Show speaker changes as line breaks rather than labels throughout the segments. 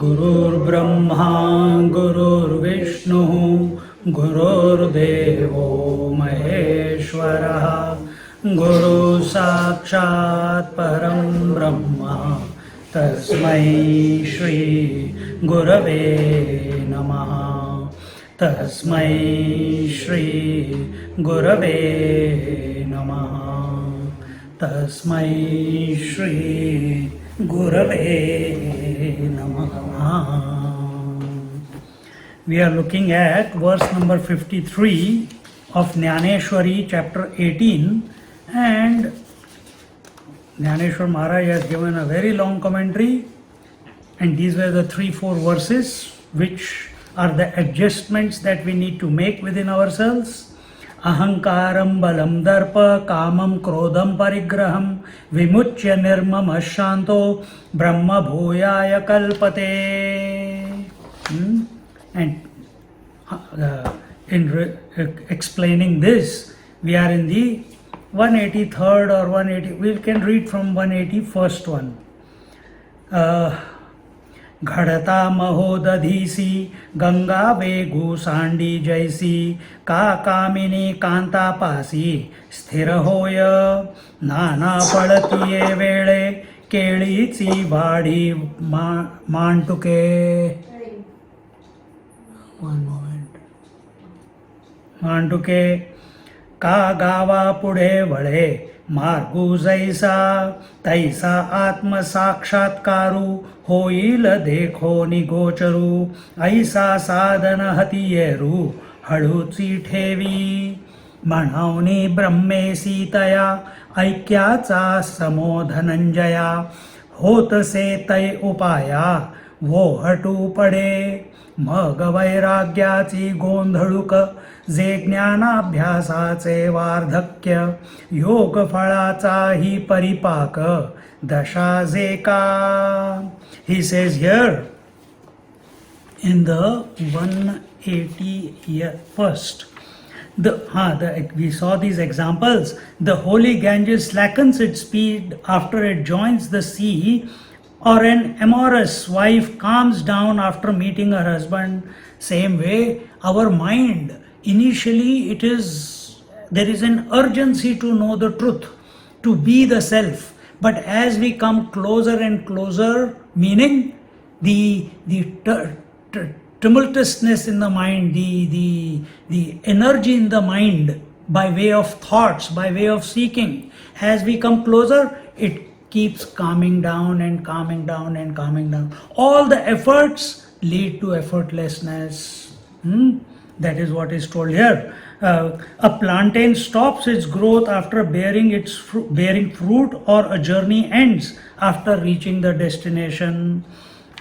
गुरुर्ब्रह्मा गुरुर्विष्णु गुरुर्देवो महेश्वरः गुरु साक्षात् परं ब्रह्म तस्मै श्री गुरवे नमः तस्मै श्री गुरवे नमः तस्मै श्री गुरवे नमः. We are looking at verse number 53 of Gyaneshwari Chapter 18, and Gyaneshwar Maharaj has given a very long commentary, and these were the 3-4 verses which are the adjustments that we need to make within ourselves. Ahankaram balam darpa kamam krodam parigraham vimuchya nirmam shanto brahma bhuyaya kalpate. And in explaining this, we are in the 183rd or 180, we can read from 181st one. घड़ता महोदधीसी Ganga Begu Sandi जैसी का कामिनी कांता पासी स्थिर होय नाना पळतीये वेळे केळीची वाढी मांडुके. मांडुके का गावा पुढे वळे मार्गू जैसा तैसा आत्मसाक्षात्कारू होईल देखो निगोचरू ऐसा साधन हतियेरू हळूची ठेवी म्हणावनी ब्रह्मेसी तया ऐक्याचा समो धनंजया होतसे तै उपाया वो हटू पडे मग वैराग्याची गोंधळुक जे ज्ञानाभ्यासाचे वार्धक्य योग फळाचाही परिपाक दशा जे का. He says here in the 181st, we saw these examples. The holy Ganges slackens its speed after it joins the sea, or an amorous wife calms down after meeting her husband. Same way, our mind, initially there is an urgency to know the truth, to be the self. But as we come closer and closer, meaning the tumultuousness in the mind, the energy in the mind by way of thoughts, by way of seeking, as we come closer, it keeps calming down and calming down and calming down. All the efforts lead to effortlessness. That is what is told here. A plantain stops its growth after bearing fruit, or a journey ends after reaching the destination.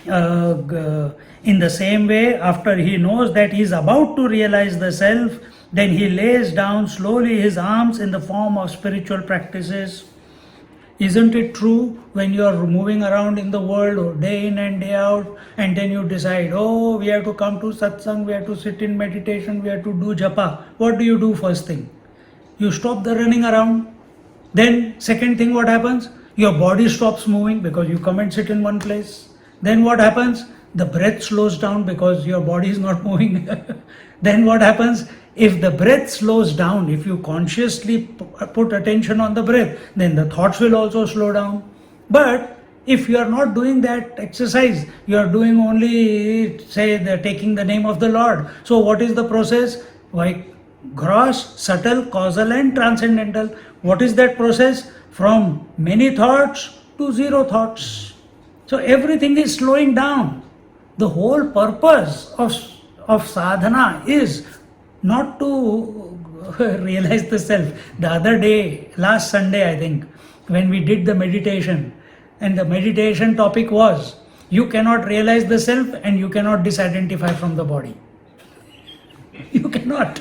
In the same way, after he knows that he is about to realize the self, then he lays down slowly his arms in the form of spiritual practices. Isn't it true when you are moving around in the world day in and day out, and then you decide, oh, we have to come to satsang, we have to sit in meditation, we have to do japa. What do you do first thing? You stop the running around. Then second thing, what happens? Your body stops moving because you come and sit in one place. Then what happens? The breath slows down because your body is not moving. Then what happens? If the breath slows down, if you consciously put attention on the breath, then the thoughts will also slow down. But if you are not doing that exercise, you are doing only, say, taking the name of the Lord. So what is the process? Like gross, subtle, causal and transcendental. What is that process? From many thoughts to zero thoughts. So everything is slowing down. The whole purpose of sadhana is not to realize the self. The other day, last Sunday I think, when we did the meditation, and the meditation topic was, you cannot realize the self and you cannot disidentify from the body. You cannot.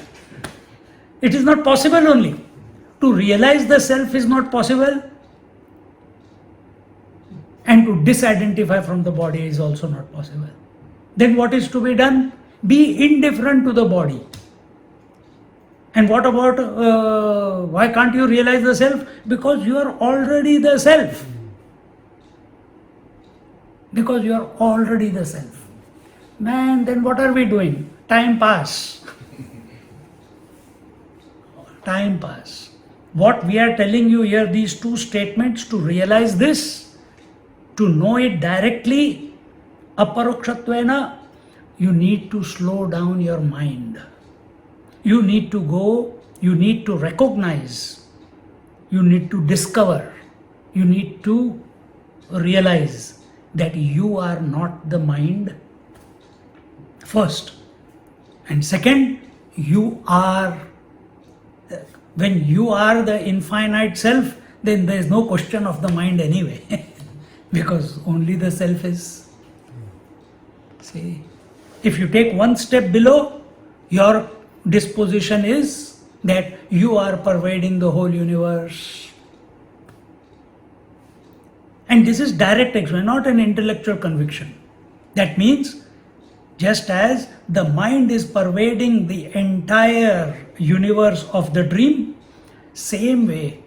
It is not possible only. To realize the self is not possible, and to disidentify from the body is also not possible. Then what is to be done? Be indifferent to the body. And what about, why can't you realize the self? Because you are already the self. Because you are already the self. Man, then what are we doing? Time pass. Time pass. What we are telling you here, these two statements, to realize this, to know it directly, aparokshatvena, you need to slow down your mind. You need to go, you need to recognize, you need to discover, you need to realize that you are not the mind, first. And second, you are, when you are the infinite self, then there is no question of the mind anyway. Because only the self is. See, if you take one step below, your disposition is that you are pervading the whole universe. And this is direct experience, not an intellectual conviction. That means, just as the mind is pervading the entire universe of the dream, same way,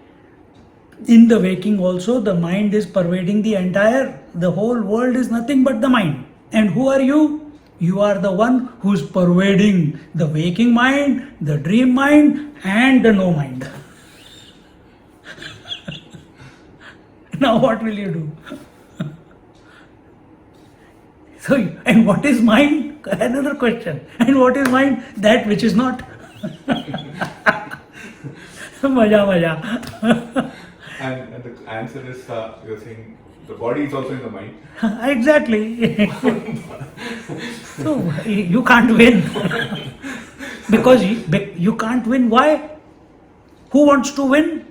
in the waking also, the mind is pervading the whole world is nothing but the mind. And who are you? You are the one who is pervading the waking mind, the dream mind, and the no mind. Now what will you do? So, and what is mind? Another question. And what is mind? That which is not. Maja.
And the answer is, you're saying the body is also in the mind.
Exactly. So you can't win. Because you can't win. Why? Who wants to win?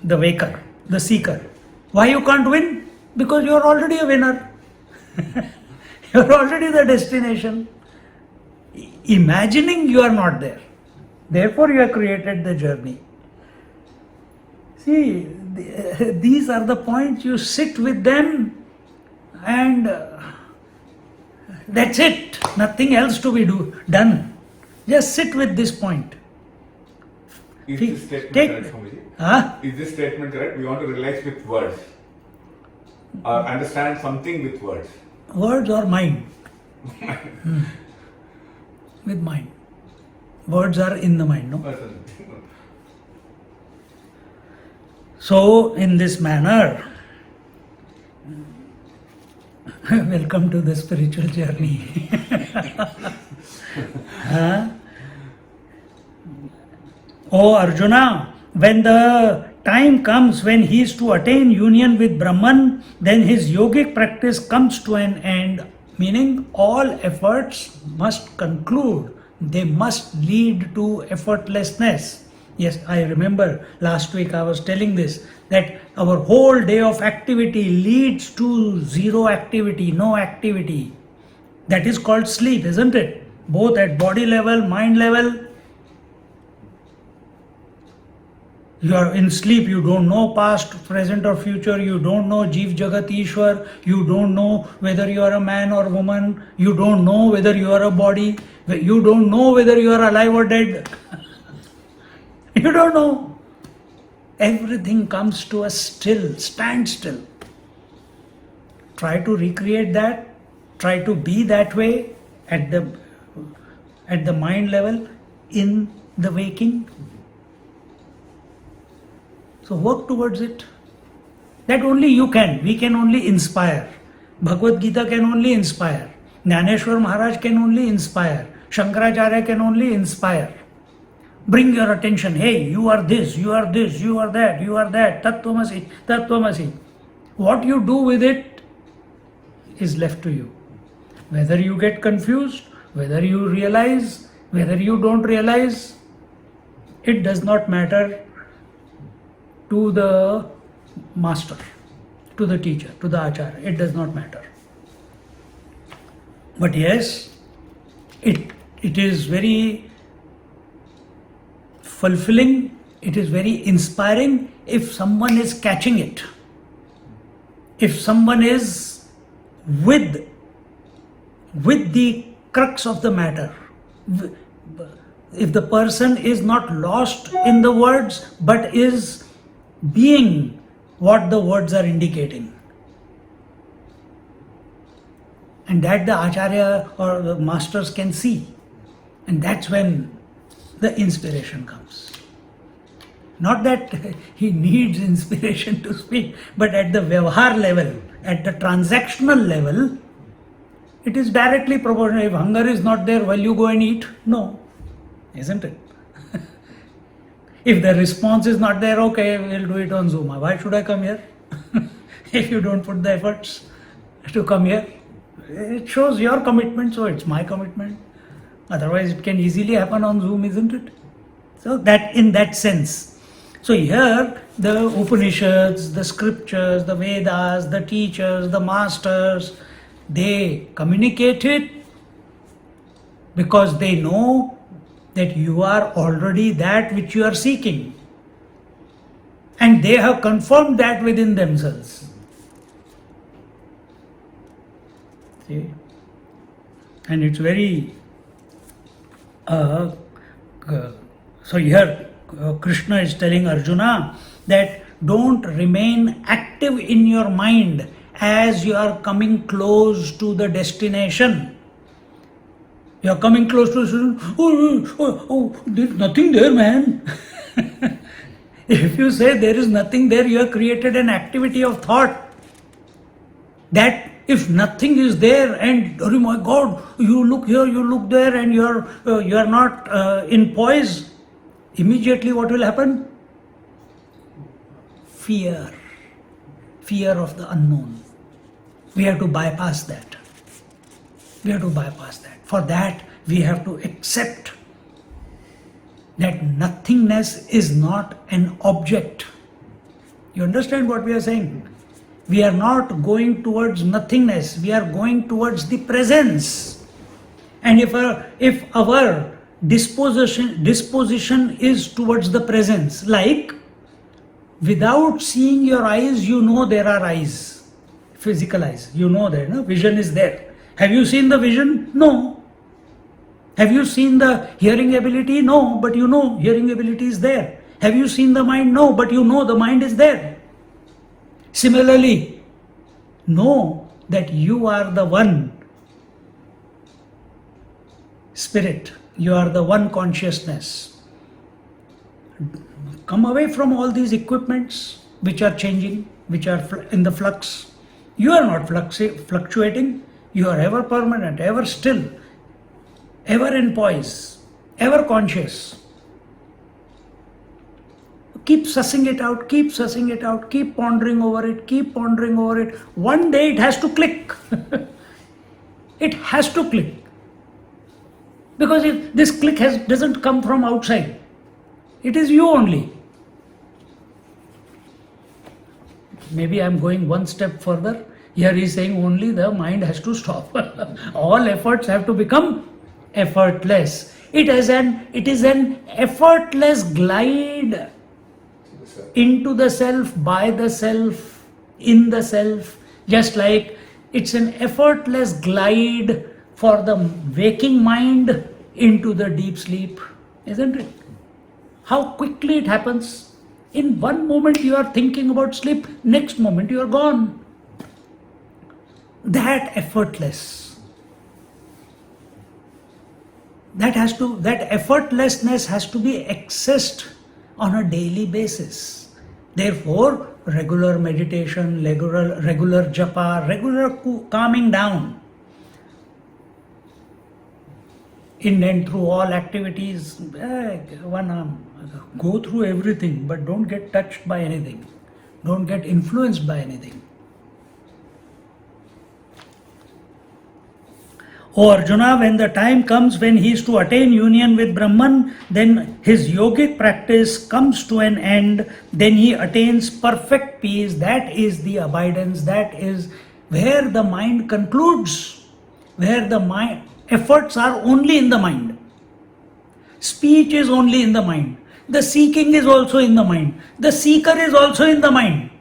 The waker, the seeker. Why you can't win? Because you are already a winner. You are already the destination. Imagining you are not there. Therefore you have created the journey. See, these are the points, you sit with them and that's it. Nothing else to be done. Just sit with this point.
Is this statement correct, Swamiji? Is this statement correct? We want to realize with words. Or understand something with words.
Words or mind? With mind. Words are in the mind, no? So, in this manner, welcome to the spiritual journey. Oh Arjuna, when the time comes when he is to attain union with Brahman, then his yogic practice comes to an end, meaning all efforts must conclude. They must lead to effortlessness. Yes, I remember last week I was telling this, that our whole day of activity leads to zero activity, no activity. That is called sleep, isn't it? Both at body level, mind level. You are in sleep, you don't know past, present or future, you don't know Jeev Jagat Ishwar, you don't know whether you are a man or woman, you don't know whether you are a body, you don't know whether you are alive or dead. You don't know. Everything comes to a standstill. Try to recreate that. Try to be that way at the mind level in the waking. So work towards it. That only you can. We can only inspire. Bhagavad Gita can only inspire. Gyaneshwari Maharaj can only inspire. Shankaracharya can only inspire. Bring your attention, hey, you are this, you are this, you are that, you are that, Tattvamasi, Tattvamasi. What you do with it is left to you. Whether you get confused, whether you realize, whether you don't realize, It does not matter to the master, to the teacher, to the acharya. It does not matter. But yes, it is very fulfilling, it is very inspiring if someone is catching it. If someone is with the crux of the matter. If the person is not lost in the words but is being what the words are indicating. And that the acharya or the masters can see. And that's when the inspiration comes. Not that he needs inspiration to speak, but at the vyavahar level, at the transactional level, it is directly proportional. If hunger is not there, will you go and eat? No. Isn't it? If the response is not there, okay, we'll do it on Zoom. Why should I come here? If you don't put the efforts to come here, it shows your commitment, so it's my commitment. Otherwise, it can easily happen on Zoom, isn't it? So that in that sense. So here, the Upanishads, the scriptures, the Vedas, the teachers, the masters, they communicate it because they know that you are already that which you are seeking. And they have confirmed that within themselves. See? And it's very... so here Krishna is telling Arjuna that don't remain active in your mind as you are coming close to the destination. You are coming close to there's nothing there, man. If you say there is nothing there, you have created an activity of thought. That if nothing is there and oh my God, you look here, you look there, and you are not in poise, immediately what will happen? Fear of the unknown. We have to bypass that. For that, we have to accept that nothingness is not an object. You understand what we are saying? We are not going towards nothingness, we are going towards the presence. And if our disposition is towards the presence, like without seeing your eyes, you know there are eyes, physical eyes, you know that, no? Vision is there. Have you seen the vision? No. Have you seen the hearing ability? No, but you know hearing ability is there. Have you seen the mind? No, but you know the mind is there. Similarly, know that you are the one spirit, you are the one consciousness. Come away from all these equipments which are changing, which are in the flux. You are not fluctuating, you are ever permanent, ever still, ever in poise, ever conscious. Keep sussing it out, keep pondering over it. One day it has to click. It has to click. Because this click doesn't come from outside. It is you only. Maybe I am going one step further. Here he is saying only the mind has to stop. All efforts have to become effortless. It is an effortless glide into the self, by the self, in the self, just like it's an effortless glide for the waking mind into the deep sleep, isn't it? How quickly it happens. In one moment you are thinking about sleep, next moment you are gone. That effortless. That effortlessness has to be accessed on a daily basis. Therefore, regular meditation, regular japa, regular calming down. In and through all activities, one arm. Go through everything, but don't get touched by anything. Don't get influenced by anything. O Arjuna, when the time comes when he is to attain union with Brahman, then his yogic practice comes to an end, then he attains perfect peace. That is the abidance, that is where the mind concludes, where the mind efforts are only in the mind. Speech is only in the mind. The seeking is also in the mind. The seeker is also in the mind.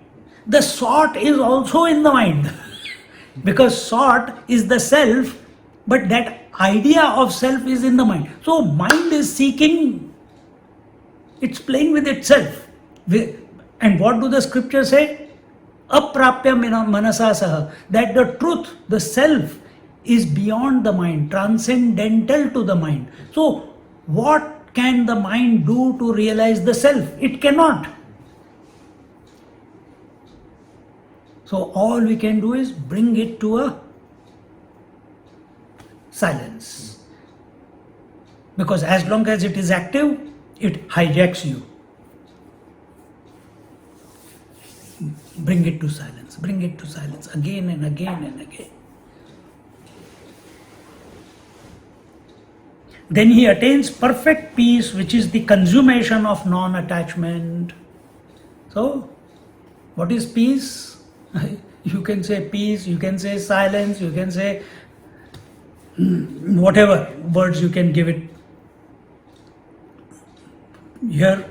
The sought is also in the mind. Because sought is the self, but that idea of self is in the mind. So mind is seeking, it's playing with itself. And what do the scriptures say? Aprapya manasa saha. That the truth, the self, is beyond the mind, transcendental to the mind. So what can the mind do to realize the self? It cannot. So all we can do is bring it to a silence. Because as long as it is active, it hijacks you. Bring it to silence, bring it to silence again and again and again. Then he attains perfect peace, which is the consummation of non-attachment. So, what is peace? You can say peace, you can say silence, you can say whatever words you can give it. Here,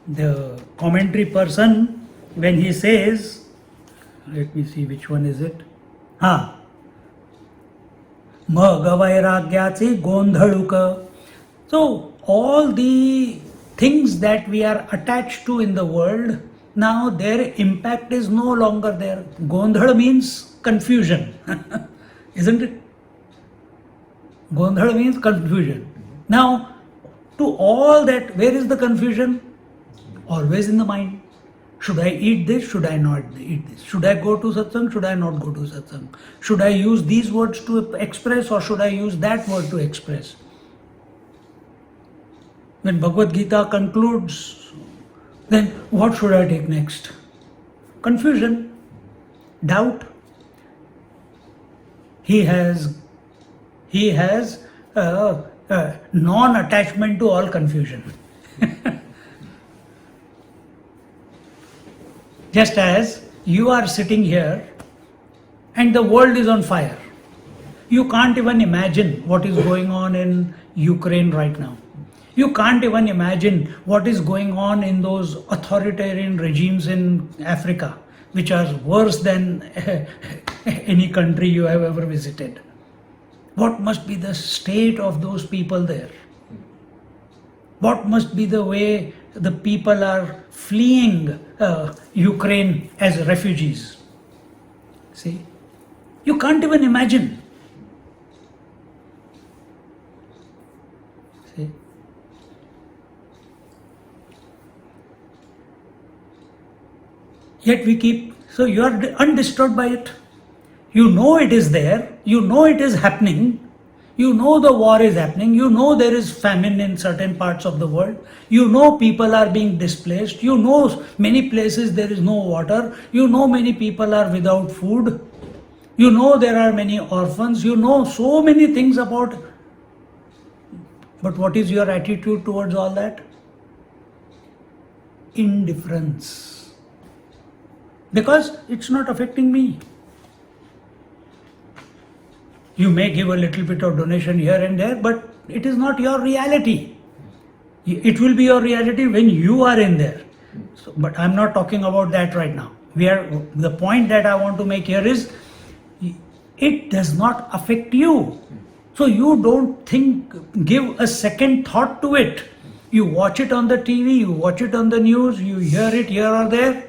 the commentary person, when he says, let me see which one is it. Magavairagyachi gondhaluka. So, all the things that we are attached to in the world, now their impact is no longer there. Gondhal means confusion, isn't it? Gondhal means confusion. Now, to all that, where is the confusion? Always in the mind. Should I eat this? Should I not eat this? Should I go to satsang? Should I not go to satsang? Should I use these words to express or should I use that word to express? When Bhagavad Gita concludes, then what should I take next? Confusion, doubt. He has non-attachment to all confusion. Just as you are sitting here and the world is on fire. You can't even imagine what is going on in Ukraine right now. You can't even imagine what is going on in those authoritarian regimes in Africa, which are worse than any country you have ever visited. What must be the state of those people there? What must be the way the people are fleeing Ukraine as refugees? See, you can't even imagine. See, yet we keep, so you are undisturbed by it. You know it is there, you know it is happening, you know the war is happening, you know there is famine in certain parts of the world, you know people are being displaced, you know many places there is no water, you know many people are without food, you know there are many orphans, you know so many things about. But what is your attitude towards all that? Indifference. Because it's not affecting me. You may give a little bit of donation here and there, but it is not your reality. It will be your reality when you are in there. So, but I'm not talking about that right now. The point that I want to make here is, it does not affect you. So you don't give a second thought to it. You watch it on the TV, you watch it on the news, you hear it here or there.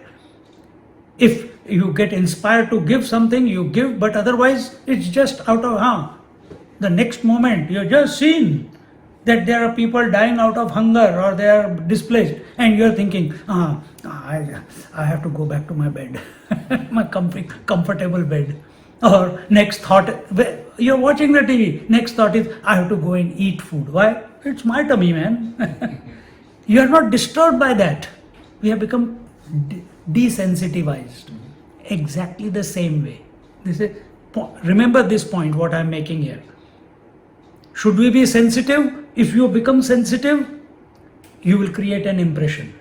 If you get inspired to give something, you give, but otherwise it's just out of the next moment you're just seen that there are people dying out of hunger or they are displaced, and you're thinking, I have to go back to my bed, my comfortable bed. Or next thought, you're watching the TV, next thought is, I have to go and eat food. Why? It's my tummy, man. You are not disturbed by that. We have become desensitized. Exactly the same way. This is Remember this point, what I am making here. Should we be sensitive? If you become sensitive, you will create an impression.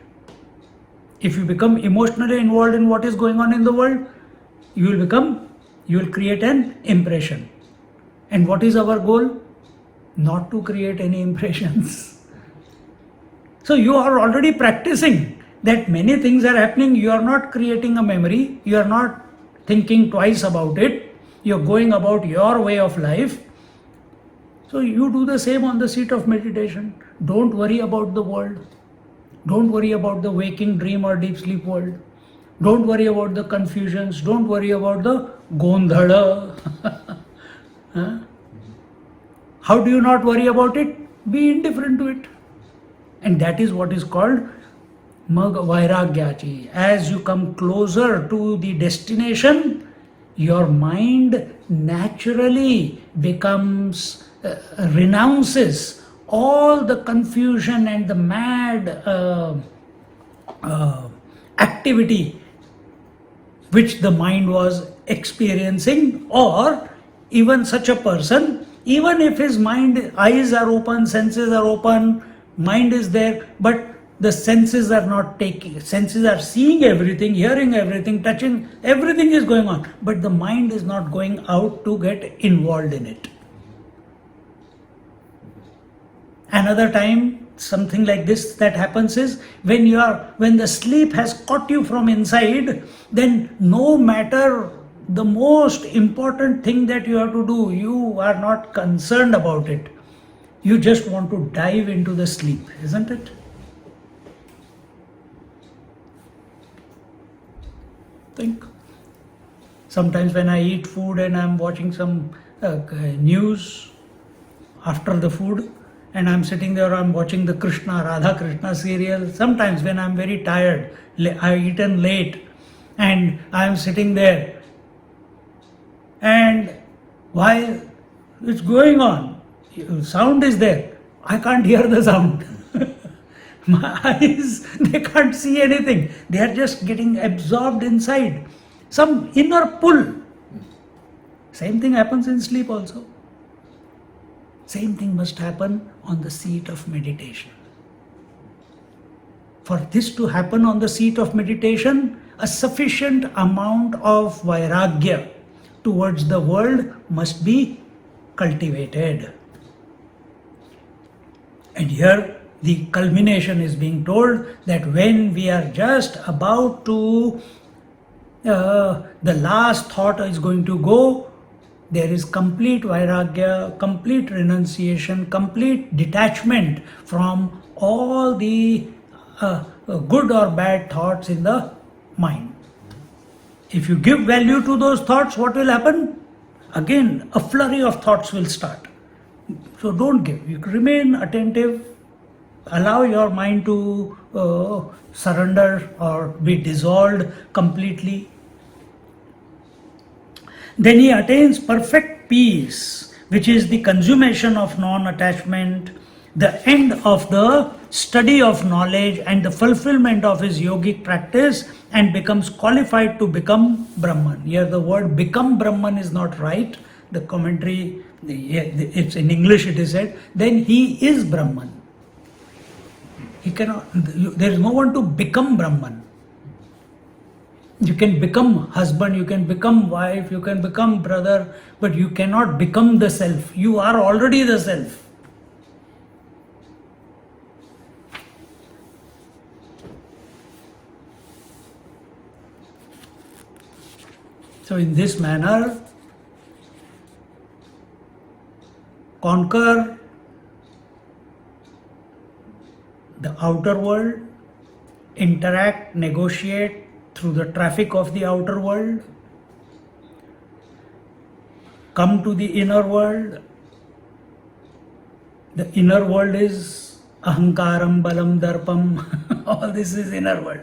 If you become emotionally involved in what is going on in the world, you will create an impression. And what is our goal? Not to create any impressions. So you are already practicing that many things are happening. You are not creating a memory. You are not thinking twice about it. You are going about your way of life. So you do the same on the seat of meditation. Don't worry about the world. Don't worry about the waking, dream or deep sleep world. Don't worry about the confusions. Don't worry about the gondhala. Huh? How do you not worry about it? Be indifferent to it. And that is what is called Vairagya. As you come closer to the destination, your mind naturally renounces all the confusion and the mad activity which the mind was experiencing. Or even such a person, even if his mind, eyes are open, senses are open, mind is there, but the senses are not taking, senses are seeing everything, hearing everything, touching, everything is going on, but the mind is not going out to get involved in it. Another time, something like this that happens is when the sleep has caught you from inside, then no matter the most important thing that you have to do, you are not concerned about it. You just want to dive into the sleep, isn't it? Think. Sometimes when I eat food and I'm watching some news after the food, and I'm sitting there, I'm watching the Radha Krishna serial. Sometimes when I'm very tired, I've eaten late, and I'm sitting there, and while it's going on, sound is there, I can't hear the sound. My eyes, they can't see anything. They are just getting absorbed inside. Some inner pull. Same thing happens in sleep also. Same thing must happen on the seat of meditation. For this to happen on the seat of meditation, a sufficient amount of vairagya towards the world must be cultivated. And here the culmination is being told that when we are just about to, the last thought is going to go, there is complete vairagya, complete renunciation, complete detachment from all the good or bad thoughts in the mind. If you give value to those thoughts, what will happen? Again, a flurry of thoughts will start. So don't give. You remain attentive. Allow your mind to surrender or be dissolved completely. Then he attains perfect peace, which is the consummation of non-attachment, the end of the study of knowledge and the fulfillment of his yogic practice, and becomes qualified to become Brahman. Here the word become Brahman is not right. The commentary, it's in English it is said, then he is Brahman. He cannot, there is no one to become Brahman. You can become husband, you can become wife, you can become brother, but you cannot become the self. You are already the self. So in this manner, conquer the outer world, interact, negotiate through the traffic of the outer world, come to the inner world. The inner world is ahankaram, balam, darpam, all this is inner world.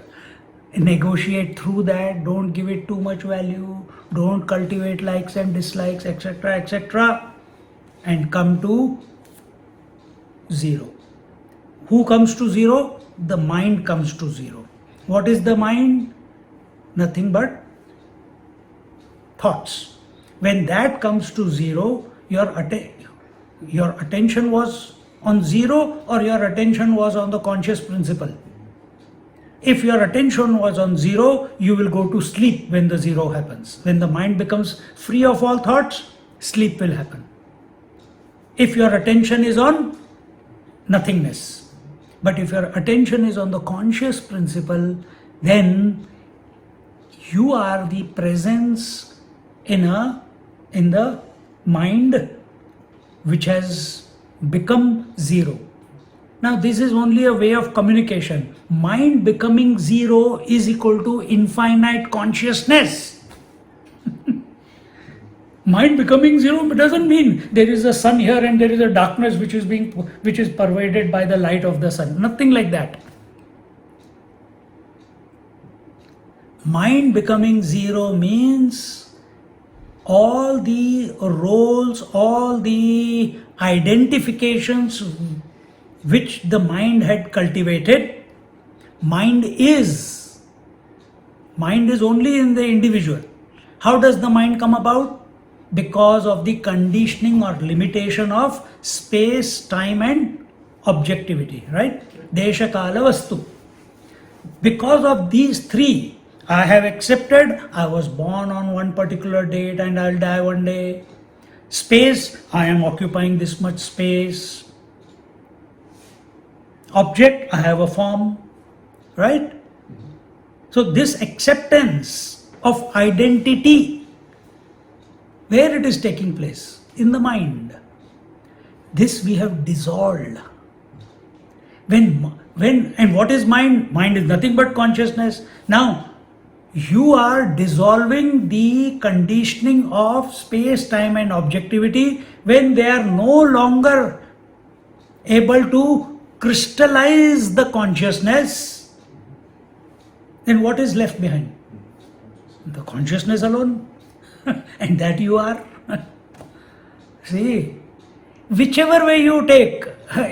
Negotiate through that, don't give it too much value, don't cultivate likes and dislikes, etc., etc., and come to zero. Who comes to zero? The mind comes to zero. What is the mind? Nothing but thoughts. When that comes to zero, your attention was on zero, or your attention was on the conscious principle. If your attention was on zero, you will go to sleep when the zero happens. When the mind becomes free of all thoughts, sleep will happen. If your attention is on nothingness, but if your attention is on the conscious principle, then you are the presence in the mind which has become zero. Now this is only a way of communication. Mind becoming zero is equal to infinite consciousness. Mind becoming zero doesn't mean there is a sun here and there is a darkness which is pervaded by the light of the sun. Nothing like that. Mind becoming zero means all the roles, all the identifications which the mind had cultivated, mind is only in the individual. How does the mind come about? Because of the conditioning or limitation of space, time and objectivity, right? Desha, Kala, Vastu. Because of these three, I have accepted I was born on one particular date and I'll die one day. Space, I am occupying this much space. Object, I have a form, right? So this acceptance of identity, where it is taking place? In the mind. This we have dissolved. And what is mind? Mind is nothing but consciousness. Now, you are dissolving the conditioning of space, time and objectivity when they are no longer able to crystallize the consciousness. Then what is left behind? The consciousness alone. And that you are. See, whichever way you take,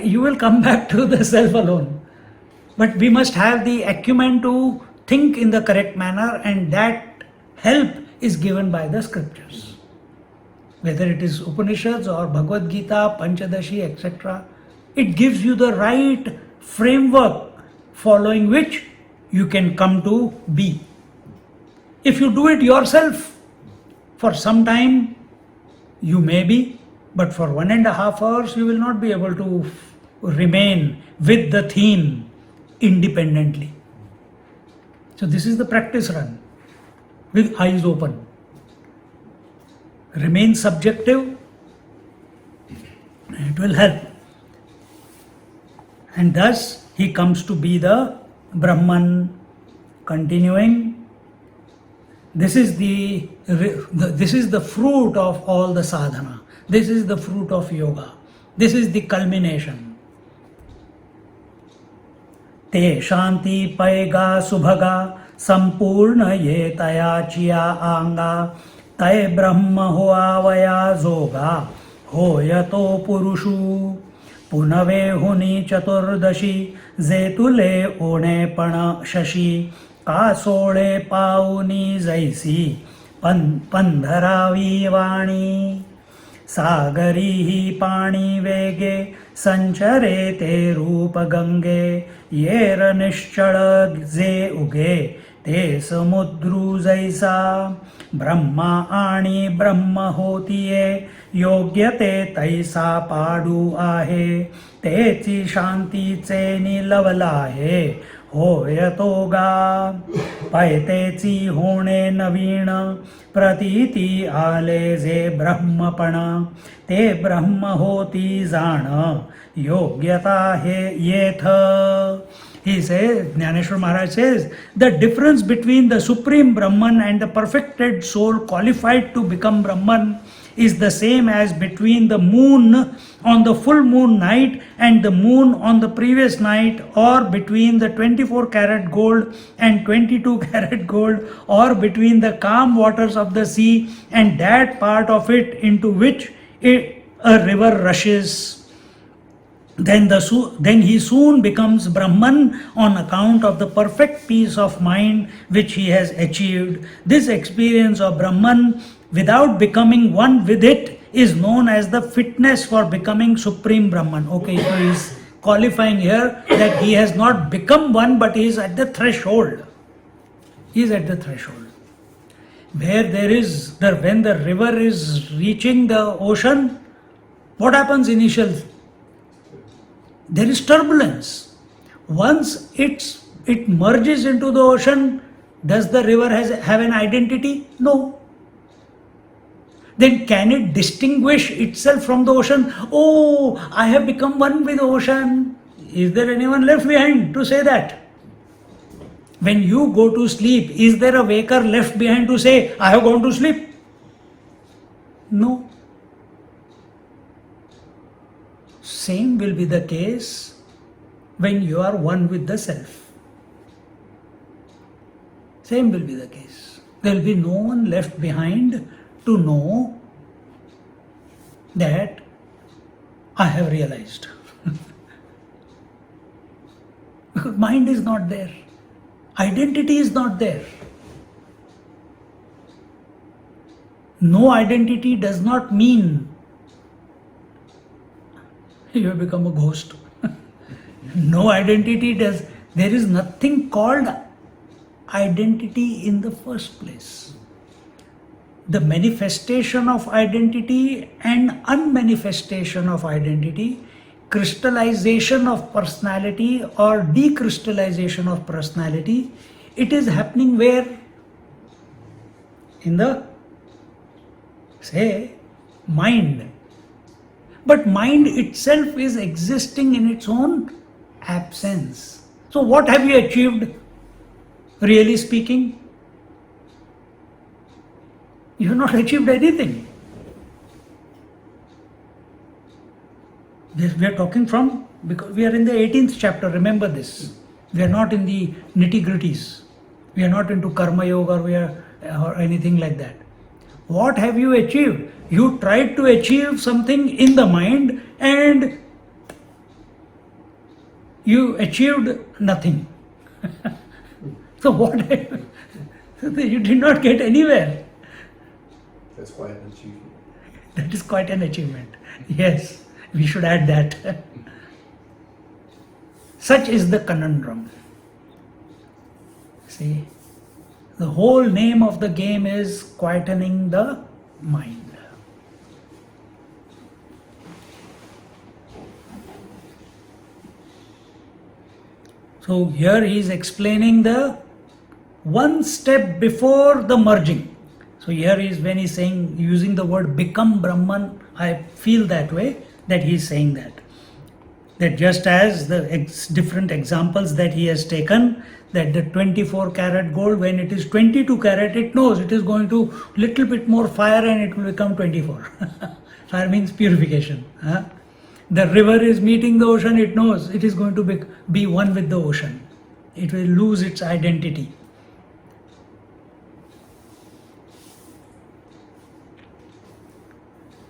you will come back to the self alone. But we must have the acumen to think in the correct manner, and that help is given by the scriptures. Whether it is Upanishads or Bhagavad Gita, Panchadashi, etc. It gives you the right framework following which you can come to be. If you do it yourself, for some time you may be, but for 1.5 hours you will not be able to remain with the theme independently. So this is the practice run with eyes open. Remain subjective, it will help. And thus he comes to be the Brahman. Continuing, this is the fruit of all the sadhana. This is the fruit of yoga. This is the culmination. Te shanti paiga subhaga sampurna ye taya chiya anga tay brahma hoa vaya zoga hoyato purushu punave huni chaturdashi zetule one pana shashi कासोळे पाऊनी जैसी पंधरावी वाणी सागरी ही पाणी वेगे संचरे ते रूप गंगे येर निश्चळ जे उगे ते समुद्रू जैसा ब्रह्मा आणि ब्रह्म होतीये योग्य ते तैसा पाडू आहे तेची शांतीचे निलवला आहे होयतोगा पैतेची होणे नवीन प्रतीती आले जे ब्रह्मपण ते ब्रह्म होती जाण योग्यता हे येथ. He says, Gyaneshwari Maharaj says, the difference between the supreme Brahman and the perfected soul qualified to become Brahman is the same as between the moon on the full moon night and the moon on the previous night, or between the 24 karat gold and 22 karat gold, or between the calm waters of the sea and that part of it into which a river rushes. Then he soon becomes Brahman on account of the perfect peace of mind which he has achieved. This experience of Brahman without becoming one with it is known as the fitness for becoming Supreme Brahman. Okay, so he is qualifying here that he has not become one, but he is at the threshold. He is at the threshold. Where there is, when the river is reaching the ocean, what happens initially? There is turbulence. Once it merges into the ocean, does the river have an identity? No. Then can it distinguish itself from the ocean? Oh, I have become one with the ocean. Is there anyone left behind to say that? When you go to sleep, is there a waker left behind to say, I have gone to sleep? No. Same will be the case when you are one with the self. Same will be the case. There will be no one left behind to know that I have realized. Because mind is not there. Identity is not there. No identity does not mean you have become a ghost. No identity does. There is nothing called identity in the first place. The manifestation of identity and unmanifestation of identity, crystallization of personality or decrystallization of personality, it is happening where? In the, say, mind. But mind itself is existing in its own absence. So what have you achieved, really speaking? You have not achieved anything. We are talking from, because we are in the 18th chapter, remember this. We are not in the nitty-gritties. We are not into karma yoga or anything like that. What have you achieved? You tried to achieve something in the mind and you achieved nothing. So what? You did not get anywhere.
That's quite an achievement.
That is quite an achievement. Yes, we should add that. Such is the conundrum. See, the whole name of the game is quietening the mind. So here he is explaining the one step before the merging. So here is when he's saying, using the word become Brahman, I feel that way, that he is saying that. That just as the different examples that he has taken, that the 24 karat gold, when it is 22 karat, it knows it is going to little bit more fire and it will become 24. Fire means purification. The river is meeting the ocean, it knows it is going to be one with the ocean. It will lose its identity.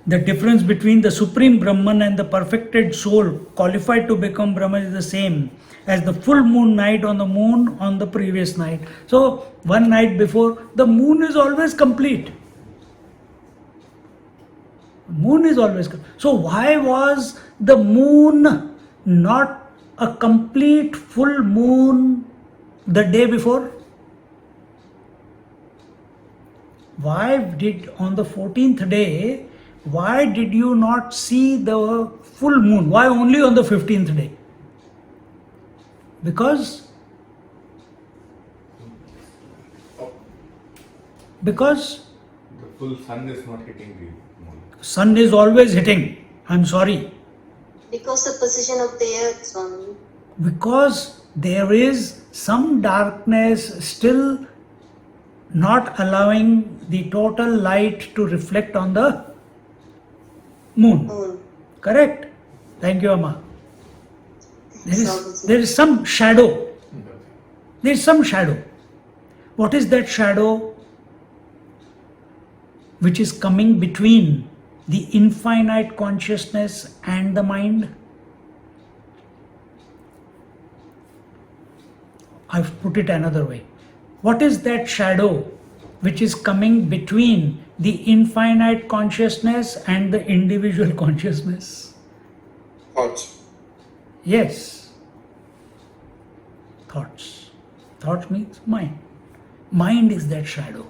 The difference between the Supreme Brahman and the perfected soul qualified to become Brahman is the same as the full moon night on the moon on the previous night. So, one night before, the moon is always complete. Moon is always complete. So, why was the moon not a complete full moon the day before? Why did on the 14th day, why did you not see the full moon? Why only on the 15th day? Because
the full sun is not hitting the moon.
Sun is always hitting. I'm sorry.
Because the position of the earth, Swami.
Because there is some darkness still not allowing the total light to reflect on the moon. Correct? Thank you, Amma. There is some shadow. There is some shadow. What is that shadow? Which is coming between the infinite consciousness and the mind. I've put it another way. What is that shadow which is coming between the infinite consciousness and the individual consciousness?
Thoughts.
Yes. Thoughts. Thoughts means mind. Mind is that shadow.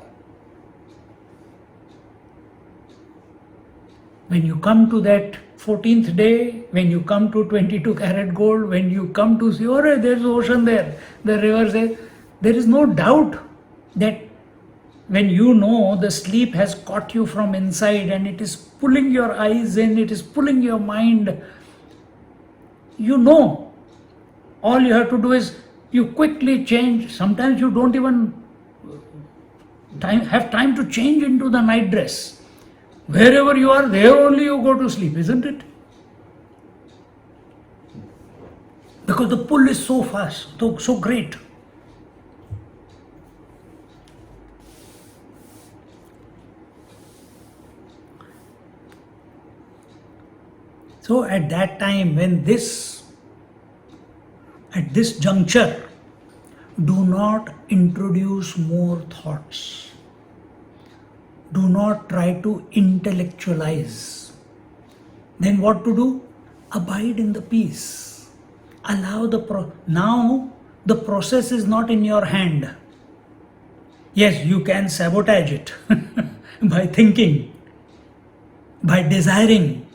When you come to that 14th day, when you come to 22 karat gold, when you come to see, oh, there's ocean there, the river there is no doubt that when you know the sleep has caught you from inside and it is pulling your eyes in, it is pulling your mind, you know, all you have to do is you quickly change. Sometimes you don't even have time to change into the night dress. Wherever you are, there only you go to sleep, isn't it? Because the pull is so fast, so great. So at that time, at this juncture, do not introduce more thoughts. Do not try to intellectualize. Then what to do? Abide in the peace. Allow now the process is not in your hand. Yes, you can sabotage it by thinking, by desiring.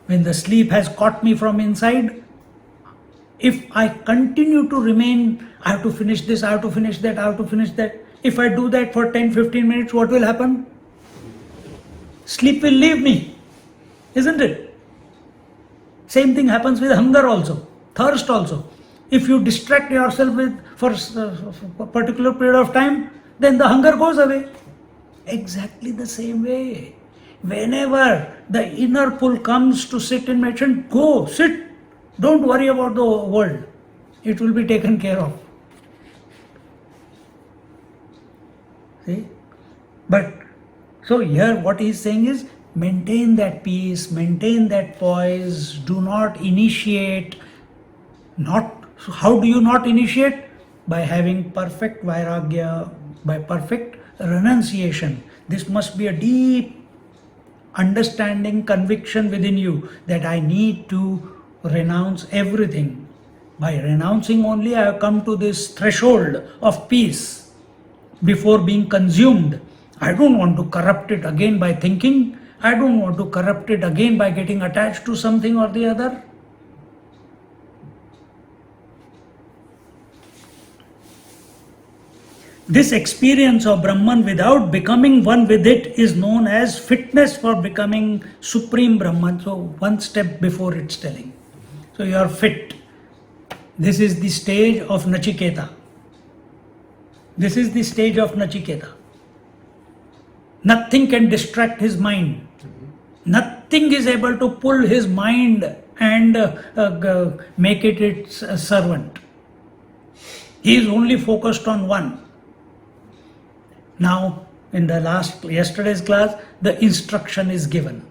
When the sleep has caught me from inside, if I continue to remain, I have to finish this, I have to finish that, I have to finish that. If I do that for 10-15 minutes, what will happen? Sleep will leave me, isn't it? Same thing happens with hunger also, thirst also. If you distract yourself for a particular period of time, then the hunger goes away. Exactly the same way. Whenever the inner pull comes to sit in meditation, go, sit. Don't worry about the world. It will be taken care of. See? But, so here what he is saying is, maintain that peace, maintain that poise, do not initiate. So how do you not initiate? By having perfect vairagya, by perfect renunciation. This must be a deep understanding, conviction within you that I need to renounce everything. By renouncing only, I have come to this threshold of peace before being consumed. I don't want to corrupt it again by thinking. I don't want to corrupt it again by getting attached to something or the other. This experience of Brahman without becoming one with it is known as fitness for becoming Supreme Brahman. So one step before it's telling. So you are fit. This is the stage of Nachiketa. This is the stage of Nachiketa. Nothing can distract his mind. Nothing is able to pull his mind and make it its servant. He is only focused on one. Now, in yesterday's class, the instruction is given.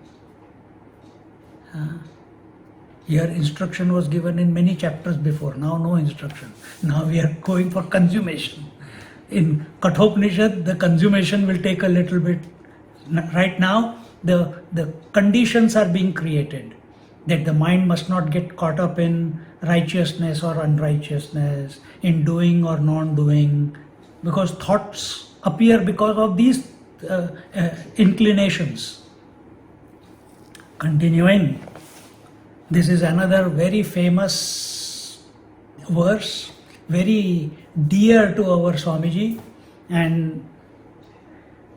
Here instruction was given in many chapters before, now no instruction. Now we are going for consummation. In Kathopanishad, the consummation will take a little bit. Right now, the conditions are being created, that the mind must not get caught up in righteousness or unrighteousness, in doing or non-doing, because thoughts appear because of these inclinations. Continuing, this is another very famous verse, very dear to our Swamiji, and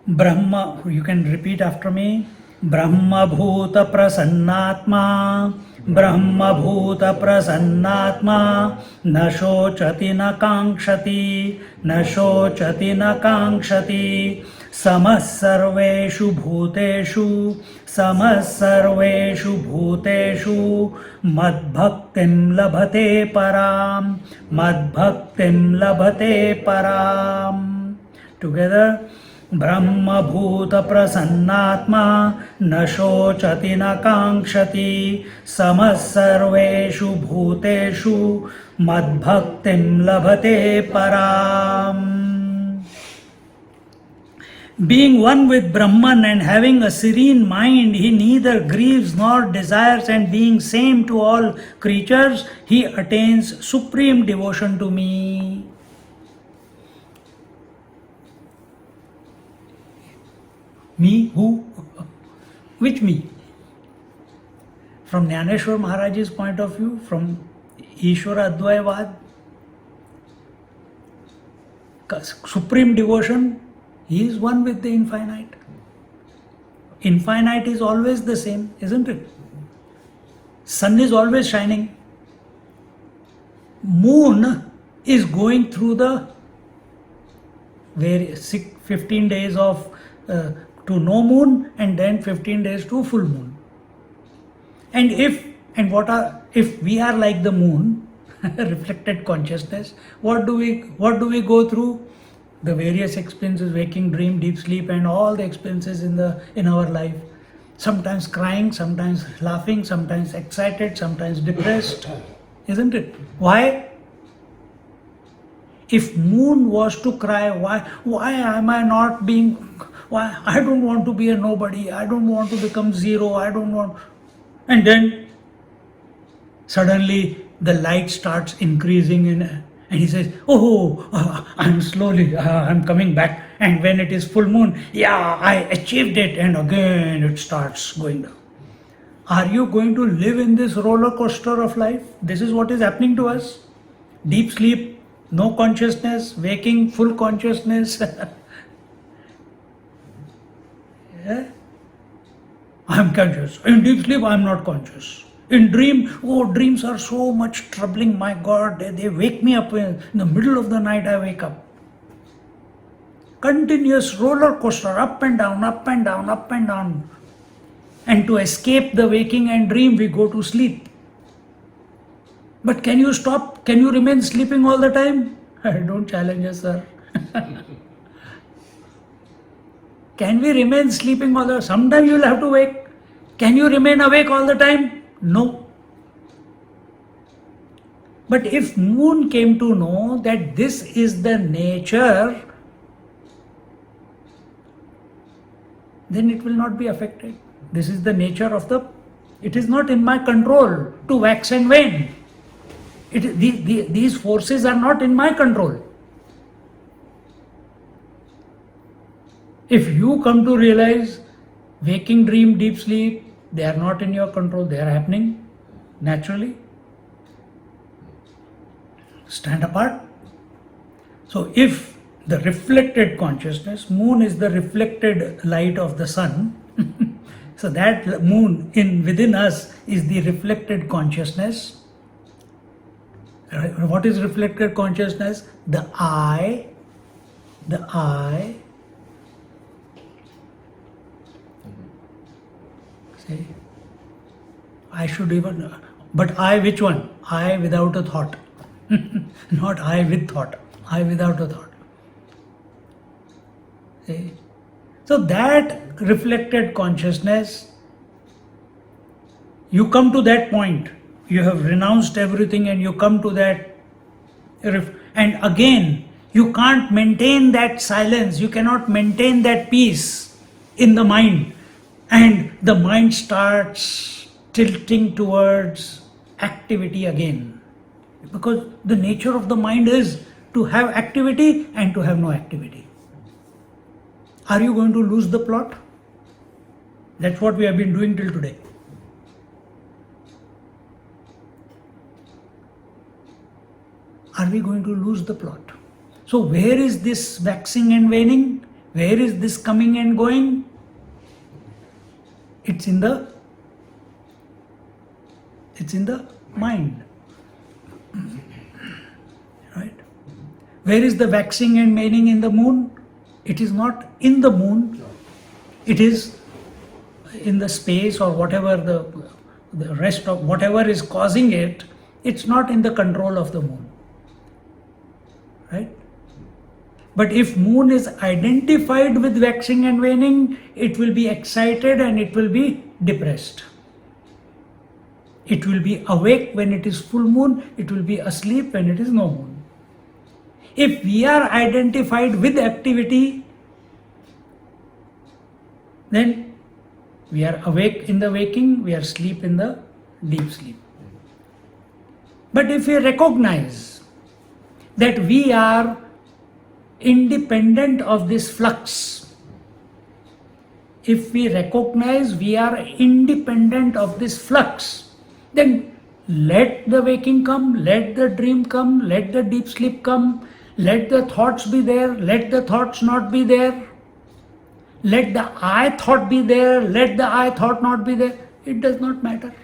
Brahma, you can repeat after me. Brahma bhuta prasannatma, Brahma bhuta prasannatma, na shochati na kankshati, na shochati na kankshati, samas sarveshu bhuteshu, samas sarveshu bhuteshu, madbhaktim labhate param, madbhaktim labhate param. Together. Brahma bhuta prasannatma, na shochati na kankshati, samas sarveshu bhuteshu, madbhaktim labhate param. Being one with Brahman and having a serene mind, he neither grieves nor desires, and being same to all creatures, he attains supreme devotion to me. Me? Who? Which me? From Gyaneshwar Maharaj's point of view, from Ishvara Advayavad, supreme devotion, he is one with the infinite. Infinite is always the same, isn't it? Sun is always shining. Moon is going through the 15 days of to no moon, and then 15 days to full moon. And if we are like the moon, reflected consciousness, what do we go through? The various experiences, waking, dream, deep sleep, and all the experiences in our life. Sometimes crying, sometimes laughing, sometimes excited, sometimes depressed, isn't it? Why? If moon was to cry, why am I not being? Why I don't want to be a nobody. I don't want to become zero. I don't want. And then suddenly the light starts increasing and he says, I'm coming back. And when it is full moon, I achieved it, and again it starts going down. Are you going to live in this roller coaster of life? This is what is happening to us. Deep sleep, no consciousness; waking, full consciousness. I'm conscious. In deep sleep, I'm not conscious. In dream, dreams are so much troubling. My God, they wake me up in the middle of the night. I wake up. Continuous roller coaster, up and down, up and down, up and down. And to escape the waking and dream, we go to sleep. But can you stop? Can you remain sleeping all the time? Don't challenge us, sir. Can we remain sleeping all the time? Sometimes you will have to wake. Can you remain awake all the time? No. But if moon came to know that this is the nature, then it will not be affected. This is the nature of it is not in my control to wax and wane. These forces are not in my control. If you come to realize waking, dream, deep sleep, they are not in your control, they are happening naturally. Stand apart. So if the reflected consciousness, moon is the reflected light of the sun, so that moon within us is the reflected consciousness. What is reflected consciousness? The I. See, I should even, but I which one? I without a thought. Not I with thought. I without a thought. See? So that reflected consciousness, you come to that point. You have renounced everything and you come to that. And again, you can't maintain that silence. You cannot maintain that peace in the mind. And the mind starts tilting towards activity again. Because the nature of the mind is to have activity and to have no activity. Are you going to lose the plot? That's what we have been doing till today. Are we going to lose the plot? So where is this waxing and waning? Where is this coming and going? It's in the mind. Right? Where is the waxing and waning in the moon? It is not in the moon. It is in the space or whatever the rest of whatever is causing it. It's not in the control of the moon. Right? But if moon is identified with waxing and waning, it will be excited and it will be depressed. It will be awake when it is full moon, it will be asleep when it is no moon. If we are identified with activity, then we are awake in the waking, we are asleep in the deep sleep. But if we recognize that we are independent of this flux, if we recognize we are independent of this flux, then let the waking come, let the dream come, let the deep sleep come, let the thoughts be there, let the thoughts not be there, let the I thought be there, let the I thought not be there. It does not matter.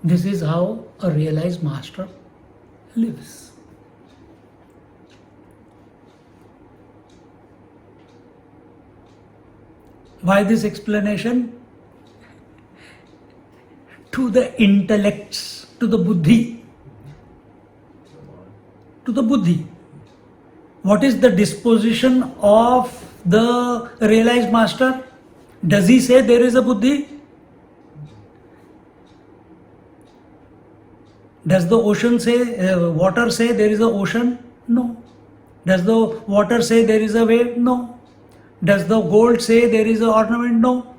This is how a realized master lives. Why this explanation? To the intellects, to the buddhi. To the buddhi. What is the disposition of the realized master? Does he say there is a buddhi? Does the ocean say, water say there is a ocean? No. Does the water say there is a wave? No. Does the gold say there is an ornament? No.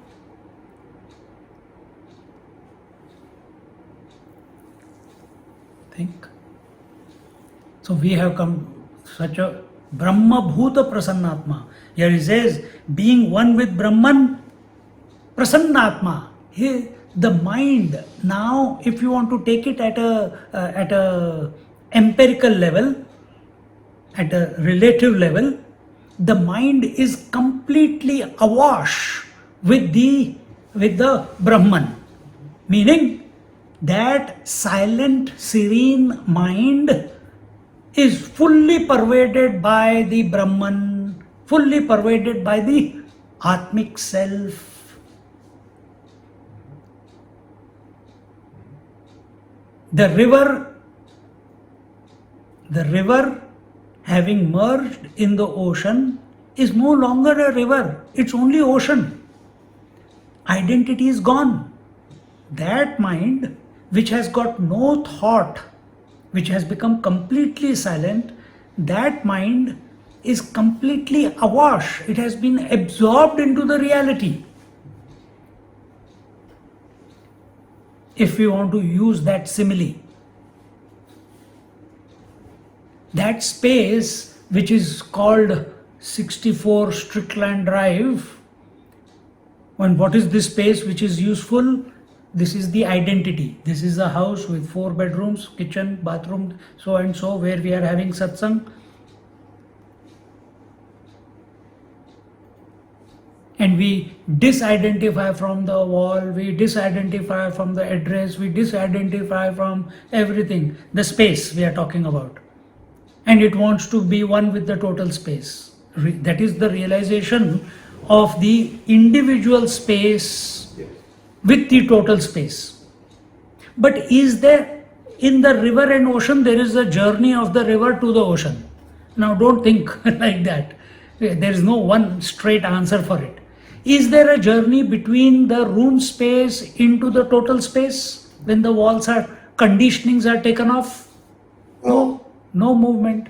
Think. So we have come such a Brahma Bhuta Prasannatma. Here he says, being one with Brahman, Prasannatma. Here, the mind. Now, if you want to take it at a empirical level, at a relative level, the mind is completely awash with the Brahman, meaning that silent, serene mind is fully pervaded by the Brahman, fully pervaded by the Atmic self. The river having merged in the ocean is no longer a river, it's only ocean. Identity is gone. That mind which has got no thought, which has become completely silent, that mind is completely awash. It has been absorbed into the reality. If we want to use that simile, that space which is called 64 Strickland Drive, and what is this space which is useful? This is the identity. This is a house with 4 bedrooms, kitchen, bathroom, so and so, where we are having satsang. And we disidentify from the wall, we disidentify from the address, we disidentify from everything, the space we are talking about. And it wants to be one with the total space. That is the realization of the individual space with the total space. But is there, in the river and ocean, there is a journey of the river to the ocean? Now don't think like that. There is no one straight answer for it. Is there a journey between the room space into the total space when the walls are, conditionings are taken off? No, no movement.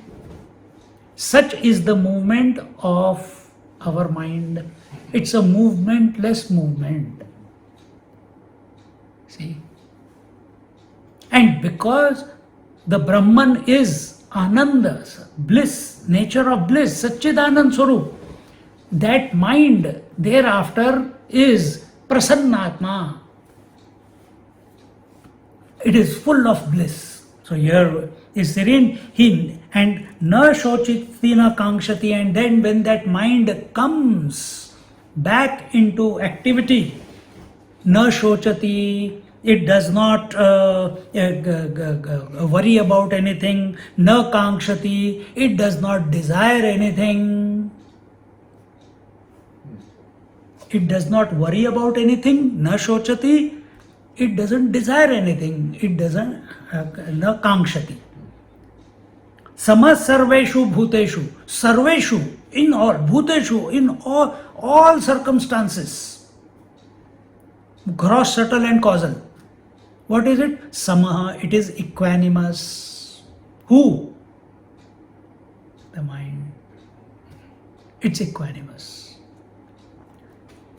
Such is the movement of our mind. It's a movementless movement. See? And because the Brahman is Ananda, bliss, nature of bliss, Satchidanand Swarup, that mind thereafter is Prasannatma. It is full of bliss. So here is serene, and na shochiti na kangshati, and then when that mind comes back into activity, na shochati, it does not worry about anything, na kangshati, it does not desire anything. It does not worry about anything, na shochati, it doesn't desire anything, it doesn't, na kangshati. Sama sarveshu bhuteshu, sarveshu, in all, bhuteshu, in all circumstances, gross, subtle and causal. What is it? Samaha, it is equanimous. Who? The mind. It's equanimous.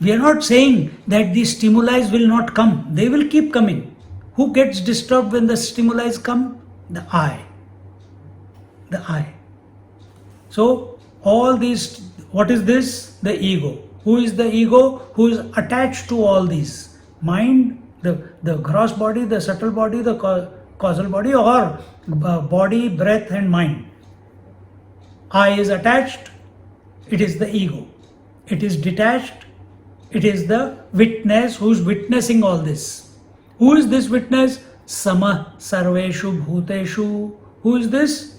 We are not saying that the stimuli will not come. They will keep coming. Who gets disturbed when the stimuli come? The I. The I. So all these, what is this? The ego. Who is the ego? Who is attached to all these? Mind, the gross body, the subtle body, the causal body, or body, breath and mind. I is attached, it is the ego. It is detached, it is the witness who is witnessing all this. Who is this witness? Sama sarveshu bhuteshu. Who is this?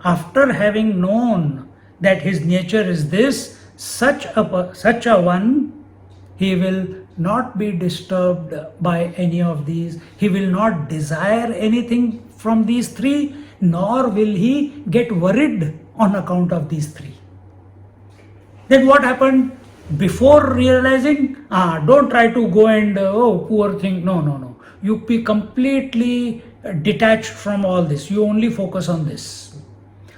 After having known that his nature is this, such a one, he will not be disturbed by any of these. He will not desire anything from these three, nor will he get worried on account of these three. Then what happened? Before realizing, don't try to go and, oh, poor thing. No. You be completely detached from all this. You only focus on this.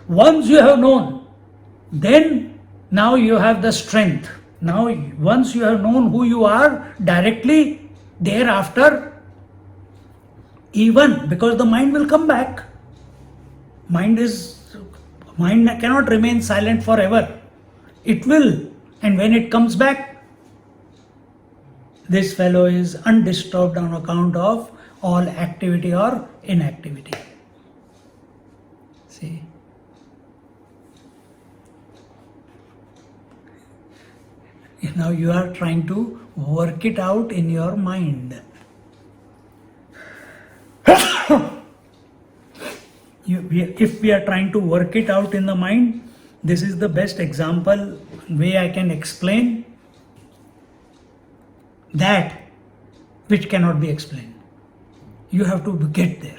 Once you have known, then now you have the strength. Now, once you have known who you are directly, thereafter, even because the mind will come back. Mind cannot remain silent forever. It will. And when it comes back, this fellow is undisturbed on account of all activity or inactivity. See? Now you are trying to work it out in your mind. If we are trying to work it out in the mind, this is the best example way I can explain that which cannot be explained. You have to get there.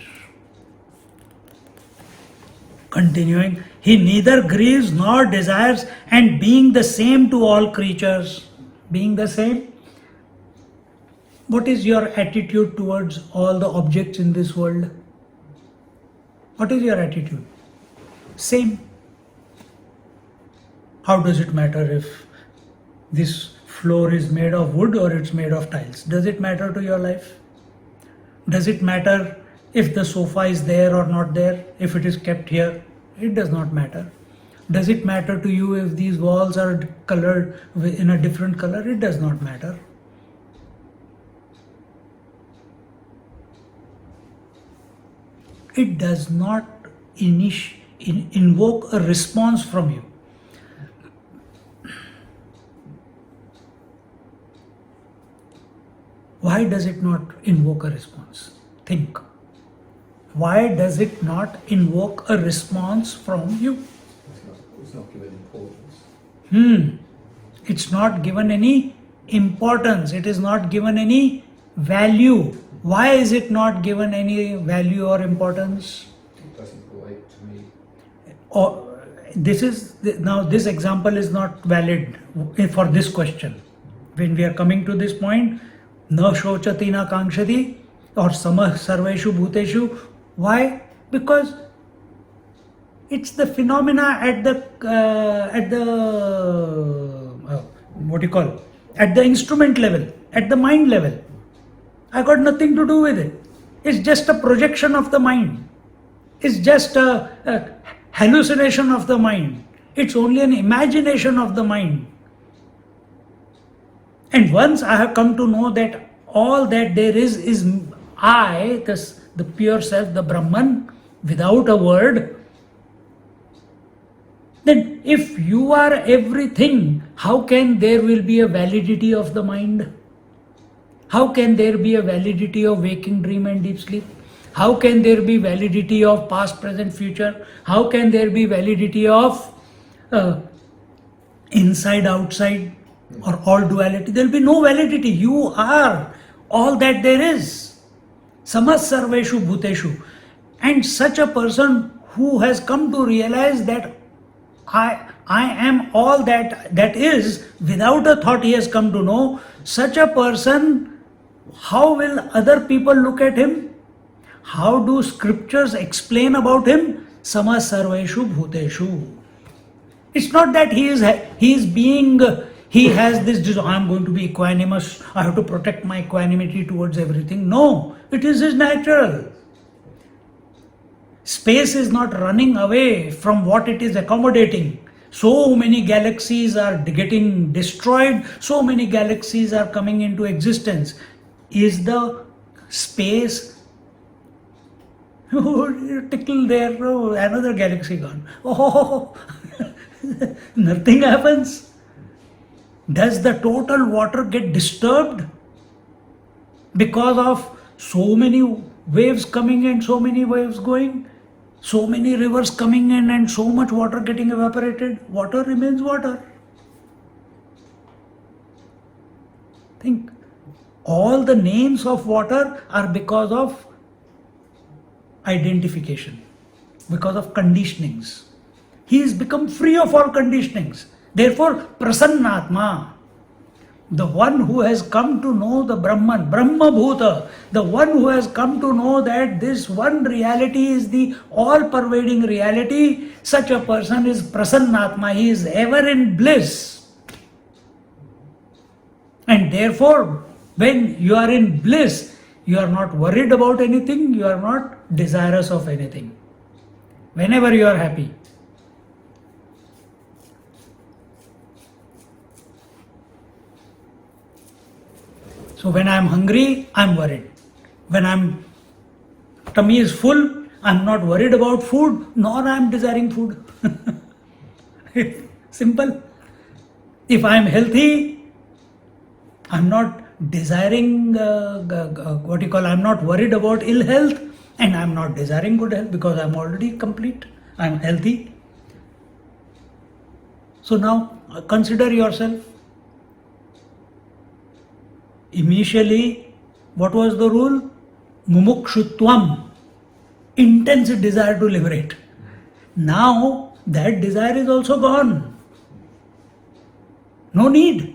Continuing, he neither grieves nor desires, and being the same to all creatures. Being the same. What is your attitude towards all the objects in this world? What is your attitude? Same. How does it matter if this floor is made of wood or it's made of tiles? Does it matter to your life? Does it matter if the sofa is there or not there? If it is kept here? It does not matter. Does it matter to you if these walls are colored in a different color? It does not matter. It does not invoke a response from you. Why does it not invoke a response? Think. Why does it not invoke a response from you?
It's not given importance.
It's not given any importance. It is not given any value. Why is it not given any value or importance?
It doesn't relate to me.
Now this example is not valid for this question. When we are coming to this point, na shochati na kankshati or samah sarveshu bhuteshu. Why? Because it's the phenomena at the instrument level, at the mind level. I got nothing to do with it. It's just a projection of the mind. It's just a hallucination of the mind. It's only an imagination of the mind. And once I have come to know that all that there is I, the pure self, the Brahman, without a word, then if you are everything, how can there will be a validity of the mind? How can there be a validity of waking dream and deep sleep? How can there be validity of past, present, future? How can there be validity of inside, outside, or all duality? There will be no validity. You are all that there is. Samas sarveshu bhuteshu. And such a person who has come to realize that I am all that is, without a thought he has come to know, such a person, how will other people look at him? How do scriptures explain about him? Samas sarveshu bhuteshu. It's not that he is being He has this, I'm going to be equanimous, I have to protect my equanimity towards everything. No, it is his natural. Space is not running away from what it is accommodating. So many galaxies are getting destroyed, so many galaxies are coming into existence. Is the space, oh, tickle there, oh, another galaxy gone. Oh, nothing happens. Does the total water get disturbed because of so many waves coming and so many waves going? So many rivers coming in and so much water getting evaporated? Water remains water. Think. All the names of water are because of identification, because of conditionings. He has become free of all conditionings. Therefore, Prasannatma, the one who has come to know the Brahman, Brahma Bhuta, the one who has come to know that this one reality is the all-pervading reality, such a person is Prasannatma. He is ever in bliss. And therefore, when you are in bliss, you are not worried about anything, you are not desirous of anything. Whenever you are happy. So when I am hungry, I am worried. When tummy is full, I am not worried about food, nor I am desiring food. Simple. If I am healthy, I am not desiring I am not worried about ill health, and I am not desiring good health because I am already complete. I am healthy. So now consider yourself. Initially, what was the rule? Mumukshutvam, intense desire to liberate. Now that desire is also gone. No need.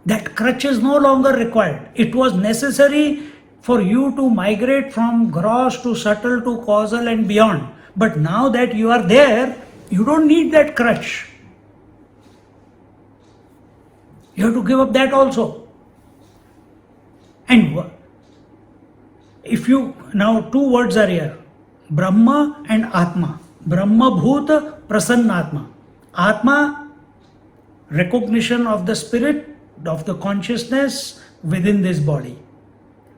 That crutch is no longer required. It was necessary for you to migrate from gross to subtle to causal and beyond. But now that you are there, you don't need that crutch. You have to give up that also. And if you, now two words are here, Brahma and Atma. Brahma Bhuta Prasannatma. Atma, recognition of the spirit, of the consciousness within this body.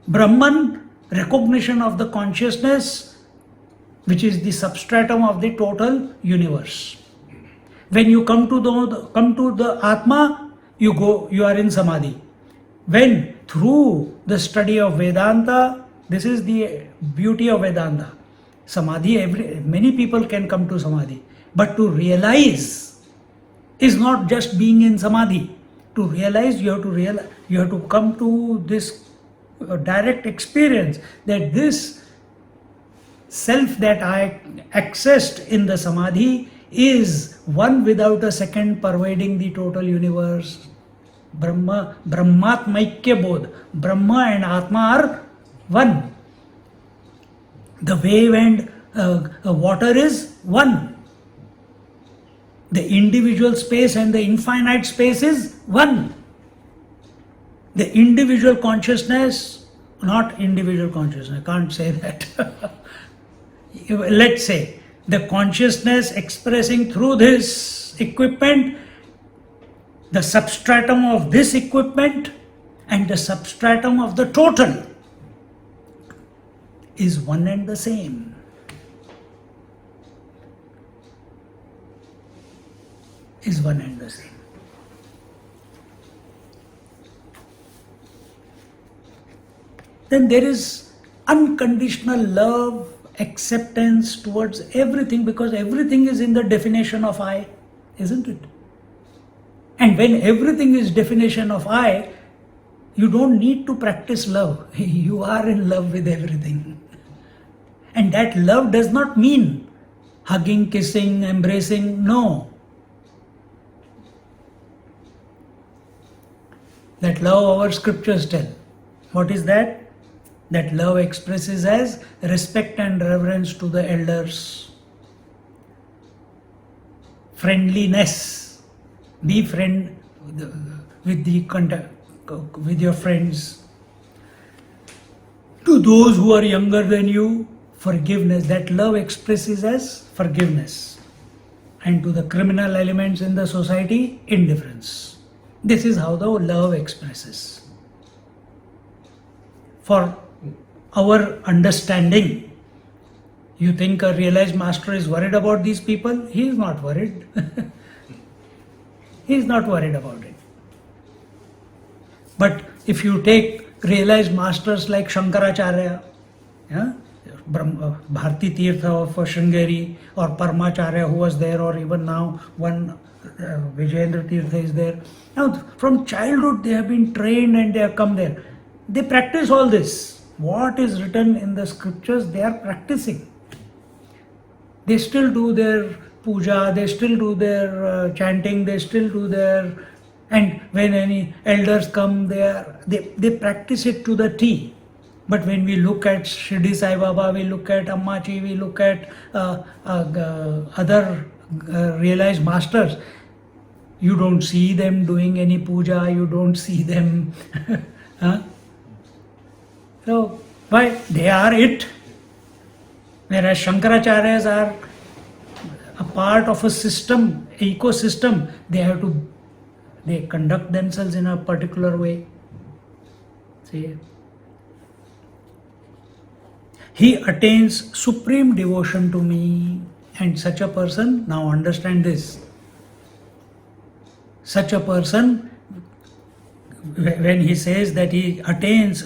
Brahman, recognition of the consciousness which is the substratum of the total universe. When you come to the Atma, you are in Samadhi. When through the study of Vedanta, this is the beauty of Vedanta. Samadhi, many people can come to Samadhi, but to realize is not just being in Samadhi. To realize, you have to come to this direct experience that this self that I accessed in the Samadhi is one without a second, pervading the total universe. Brahmatmaikya bodh. Brahma and Atma are one. The wave and water is one. The individual space and the infinite space is one. The individual consciousness, not individual consciousness, I can't say that. Let's say the consciousness expressing through this equipment, the substratum of this equipment and the substratum of the total is one and the same. Is one and the same. Then there is unconditional love, acceptance towards everything, because everything is in the definition of I, isn't it? And when everything is definition of I, you don't need to practice love. You are in love with everything. And that love does not mean hugging, kissing, embracing. No. That love our scriptures tell. What is that? That love expresses as respect and reverence to the elders. Friendliness. Be with your friends. To those who are younger than you, forgiveness. That love expresses as forgiveness. And to the criminal elements in the society, indifference. This is how the love expresses. For our understanding, you think a realized master is worried about these people? He is not worried. He is not worried about it. But if you take realized masters like Shankaracharya, yeah, Bharti Tirtha of Sringeri, or Paramacharya who was there, or even now one Vijayendra Tirtha is there. Now from childhood they have been trained and they have come there. They practice all this. What is written in the scriptures, they are practicing. They still do their puja, they still do their chanting, they still do their, and when any elders come, they practice it to the T. But when we look at Shirdi Sai Baba, we look at Ammachi, we look at other realized masters, you don't see them doing any puja, you don't see them. So, why? They are it. Whereas Shankaracharyas are a part of a system, ecosystem. They conduct themselves in a particular way. See? He attains supreme devotion to me, and such a person, now understand this, such a person, when he says that he attains,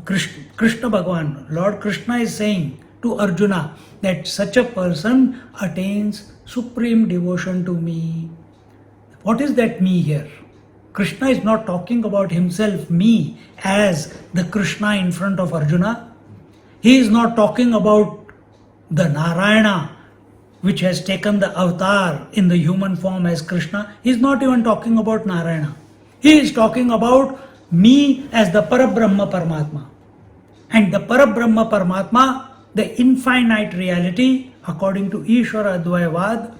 Krishna Bhagavan, Lord Krishna is saying to Arjuna that such a person attains supreme devotion to me. What is that me here? Krishna is not talking about himself, me, as the Krishna in front of Arjuna. He is not talking about the Narayana which has taken the avatar in the human form as Krishna. He is not even talking about Narayana. He is talking about me as the Parabrahma Paramatma. And the Parabrahma Paramatma, the infinite reality, according to Ishvara Advayavad,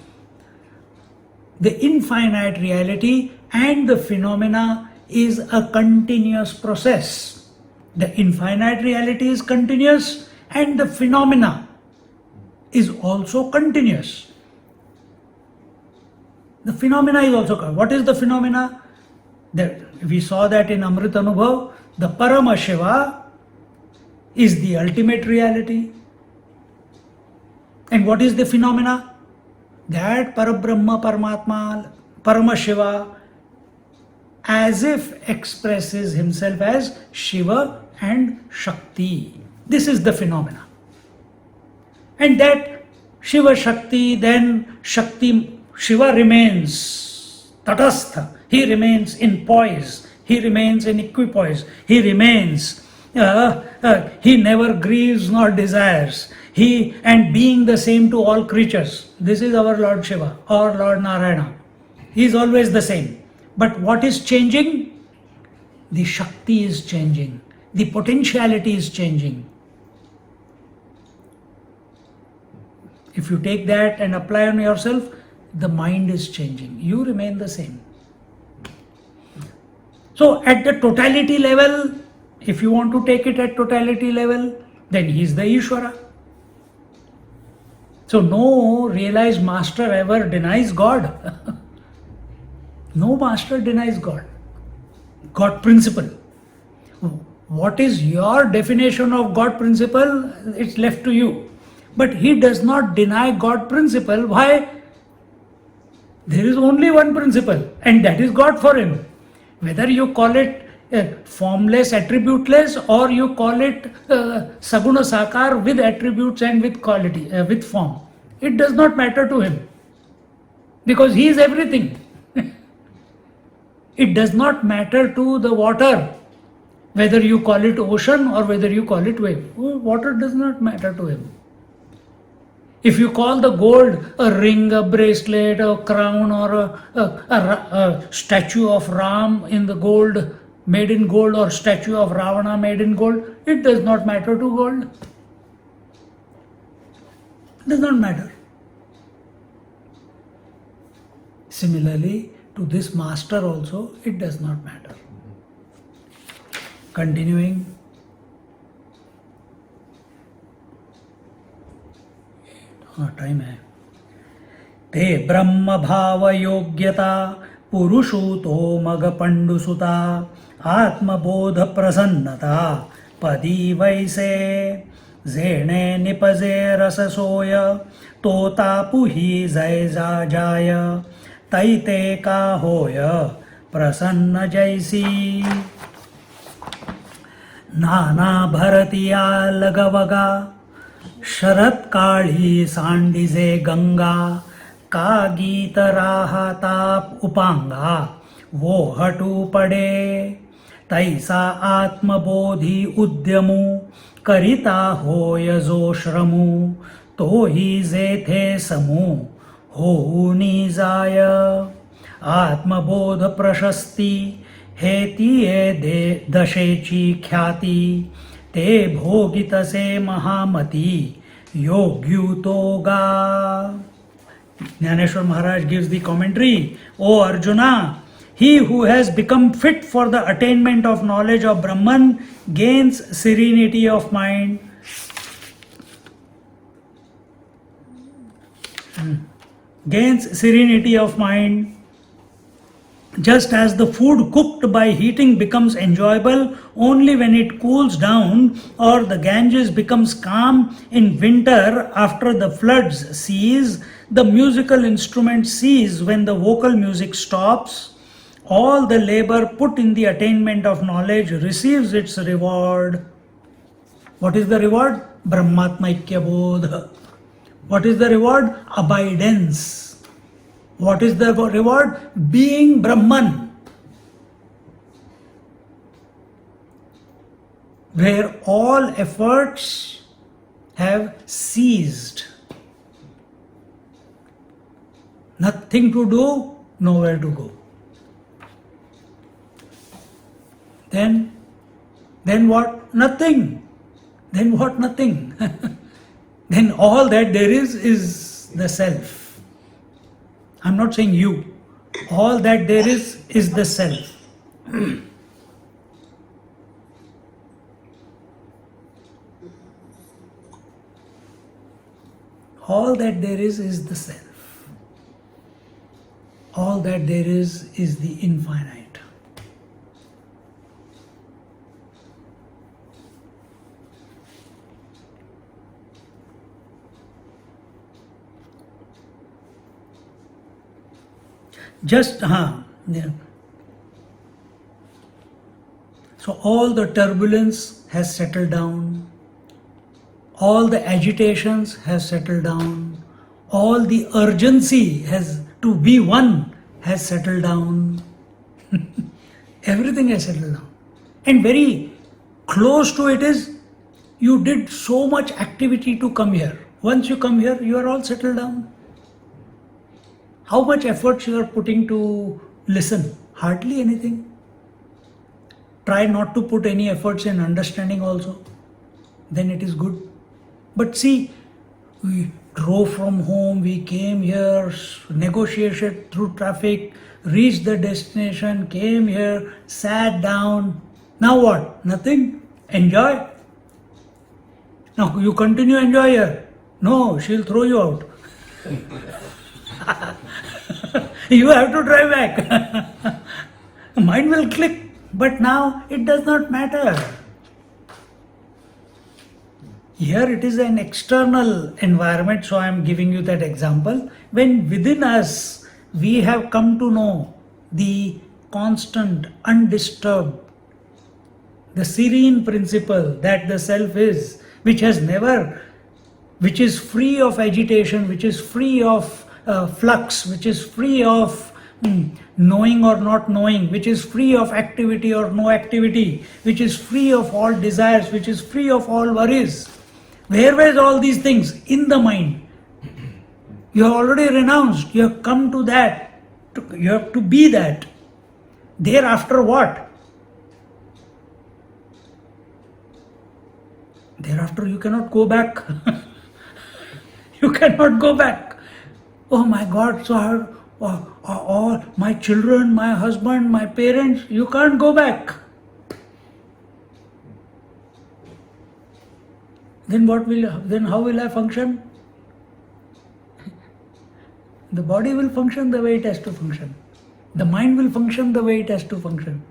the infinite reality and the phenomena is a continuous process. The infinite reality is continuous and the phenomena is also continuous. The phenomena is also, what is the phenomena? We saw that in Amrit Anubhav, the Parama Shiva is the ultimate reality. And what is the phenomena? That Parabrahma Paramatma, Parama Shiva, as if expresses himself as Shiva and Shakti. This is the phenomena. And that Shiva Shakti, then Shakti, Shiva remains tatastha. He remains in poise. He remains in equipoise. He remains, he never grieves nor desires. And being the same to all creatures. This is our Lord Shiva or Lord Narayana. He is always the same. But what is changing? The Shakti is changing. The potentiality is changing. If you take that and apply on yourself, the mind is changing. You remain the same. So at the totality level, if you want to take it at totality level, then he is the Ishvara. So no realized master ever denies God. No master denies God. God principle. What is your definition of God principle? It's left to you. But he does not deny God principle. Why? There is only one principle, and that is God for him. Whether you call it formless, attributeless, or you call it saguna sakar with attributes and with quality, with form, it does not matter to him, because he is everything. It does not matter to the water whether you call it ocean or whether you call it wave. Water does not matter to him. If you call the gold a ring, a bracelet, a crown, or a statue of Ram in the gold, made in gold, or statue of Ravana made in gold, it does not matter to gold. It does not matter. Similarly, to this master also, it does not matter. Continuing. Time hai. Te Brahma Bhava Yogyata Purushuto Maga Pandusuta Atma Bodha Prasannata Padi Vaise Zene Nipaze Rasasoya Tota Puhi Zaiza Jaya Taite Ka Hoya Prasanna Jaisi Nana Bharatiya Lagavaga शरत काढ़ी सांडिजे गंगा का गीत राहा ताप उपांगा वो हटू पड़े तैसा आत्मबोधि उद्यमु करिता हो यजो श्रमु तो ही जेथे समू हो निजाय आत्मबोध प्रशस्ति हेतिये दे दशेची ख्याति ते भोगितसे महामति योग्युतोगा. Gyaneshwar Maharaj gives the commentary. O Arjuna, he who has become fit for the attainment of knowledge of Brahman gains serenity of mind. Gains serenity of mind. Just as the food cooked by heating becomes enjoyable only when it cools down, or the Ganges becomes calm in winter after the floods cease, the musical instrument cease when the vocal music stops, all the labor put in the attainment of knowledge receives its reward. What is the reward? Brahmatmaikya Bodha. What is the reward? Abidance. What is the reward? Being Brahman. Where all efforts have ceased. Nothing to do, nowhere to go. Then what? Nothing. Then what? Nothing. Then all that there is the self. I'm not saying you. All that there is the self. All that there is the self. All that there is the infinite. Just, yeah. So all the turbulence has settled down, all the agitations has settled down, all the urgency has to be one has settled down. Everything has settled down. And very close to it is, you did so much activity to come here. Once you come here, you are all settled down. How much effort you are putting to listen? Hardly anything. Try not to put any efforts in understanding also. Then it is good. But see, we drove from home, we came here, negotiated through traffic, reached the destination, came here, sat down. Now what? Nothing? Enjoy? Now you continue enjoy here. No, she'll throw you out. You have to drive back. Mind will click, but now it does not matter. Here it is an external environment, so I am giving you that example. When within us we have come to know the constant, undisturbed, the serene principle that the self is, which has never, which is free of agitation, which is free of flux, which is free of knowing or not knowing, which is free of activity or no activity, which is free of all desires, which is free of all worries. Where were all these things? In the mind. You have already renounced, you have come to that, you have to be that. Thereafter what? Thereafter you cannot go back. You cannot go back. Oh my God, so or my children, my husband, my parents, you can't go back. Then how will I function? The body will function the way it has to function. The mind will function the way it has to function.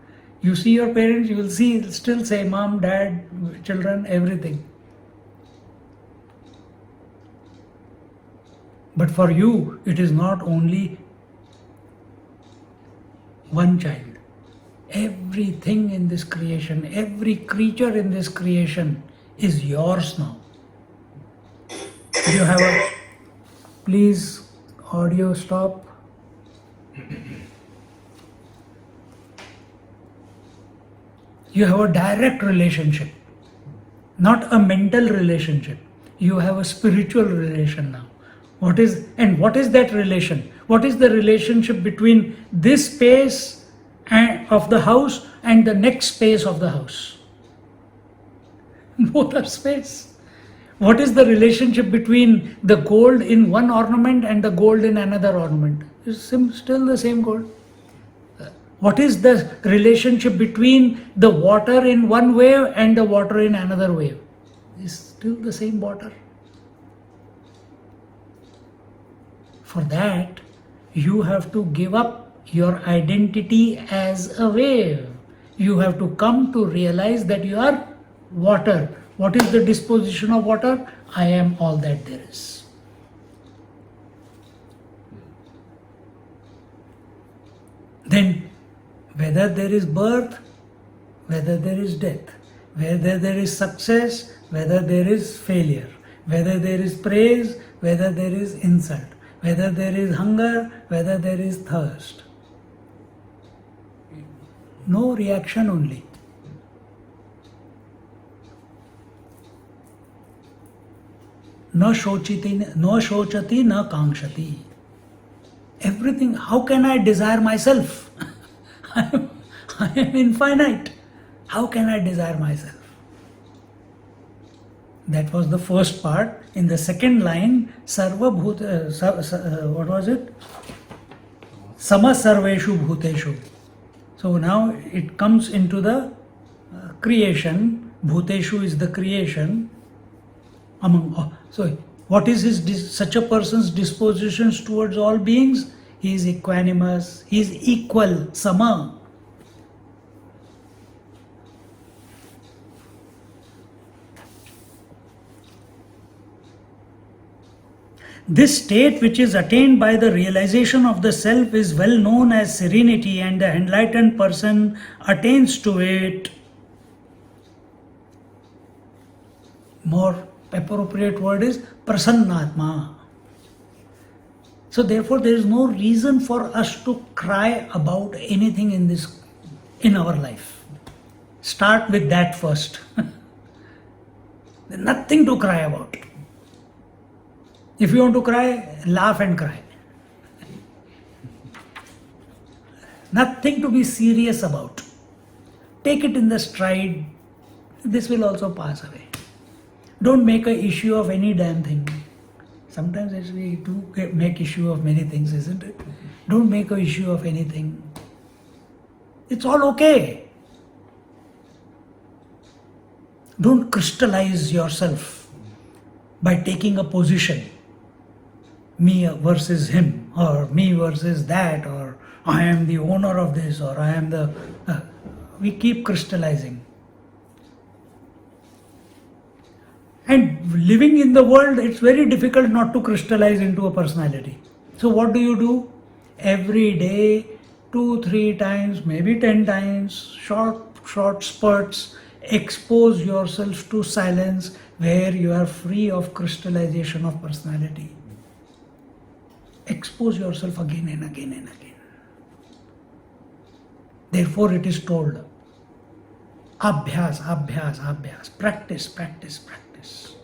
You see your parents, you will still say mom, dad, children, everything. But for you, it is not only one child. Everything in this creation, every creature in this creation is yours now. You have a, please, audio stop. You have a direct relationship, not a mental relationship. You have a spiritual relation now. What is that relation? What is the relationship between this space of the house and the next space of the house? Both are space. What is the relationship between the gold in one ornament and the gold in another ornament? It's still the same gold. What is the relationship between the water in one wave and the water in another wave? It's still the same water. For that, you have to give up your identity as a wave. You have to come to realize that you are water. What is the disposition of water? I am all that there is. Then, whether there is birth, whether there is death, whether there is success, whether there is failure, whether there is praise, whether there is insult, whether there is hunger, whether there is thirst. No reaction only. No shochati, na kankshati. Everything, how can I desire myself? I am infinite. How can I desire myself? That was the first part. In the second line, Sarva Bhuta, what was it? Sama Sarveshu Bhuteshu. So now it comes into the creation. Bhuteshu is the creation. So what is such a person's dispositions towards all beings? He is equanimous, he is equal, sama. This state, which is attained by the realization of the self, is well known as serenity, and the enlightened person attains to it. More appropriate word is prasannatma. So therefore there is no reason for us to cry about anything in our life. Start with that first. There's nothing to cry about. If you want to cry, laugh and cry. Nothing to be serious about. Take it in the stride. This will also pass away. Don't make an issue of any damn thing. Sometimes we do make issue of many things, isn't it? Don't make an issue of anything. It's all okay. Don't crystallize yourself by taking a position. Me versus him, or me versus that, or I am the owner of this, or I am the... we keep crystallizing. And living in the world, it's very difficult not to crystallize into a personality. So what do? Every day, 2-3 times, maybe 10 times, short spurts, expose yourself to silence where you are free of crystallization of personality. Expose yourself again and again and again. Therefore it is told, abhyas, abhyas, abhyas, practice, practice, practice.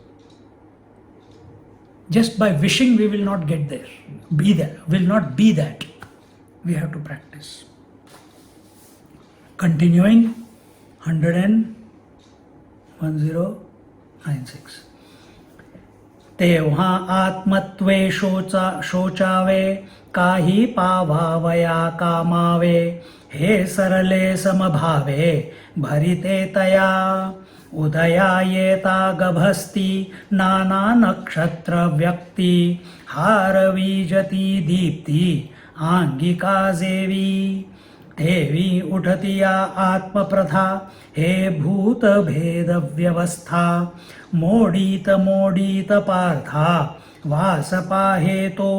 Just by wishing we will not get there, will not be that. We have to practice. Continuing, 1096. तेव्हा आत्मत्वे शोचावे, काही पावावया कामावे, हे सरले समभावे, भरिते तया, उदया येता गभस्ती, नाना नक्षत्र व्यक्ती, हारवीजती दीप्ती, आंगिका जेवी, देवी उठती या आत्मप्रथा, हे भूत भेद व्यवस्था, मोडीत मोडीत पार्था, वास पाहे तो,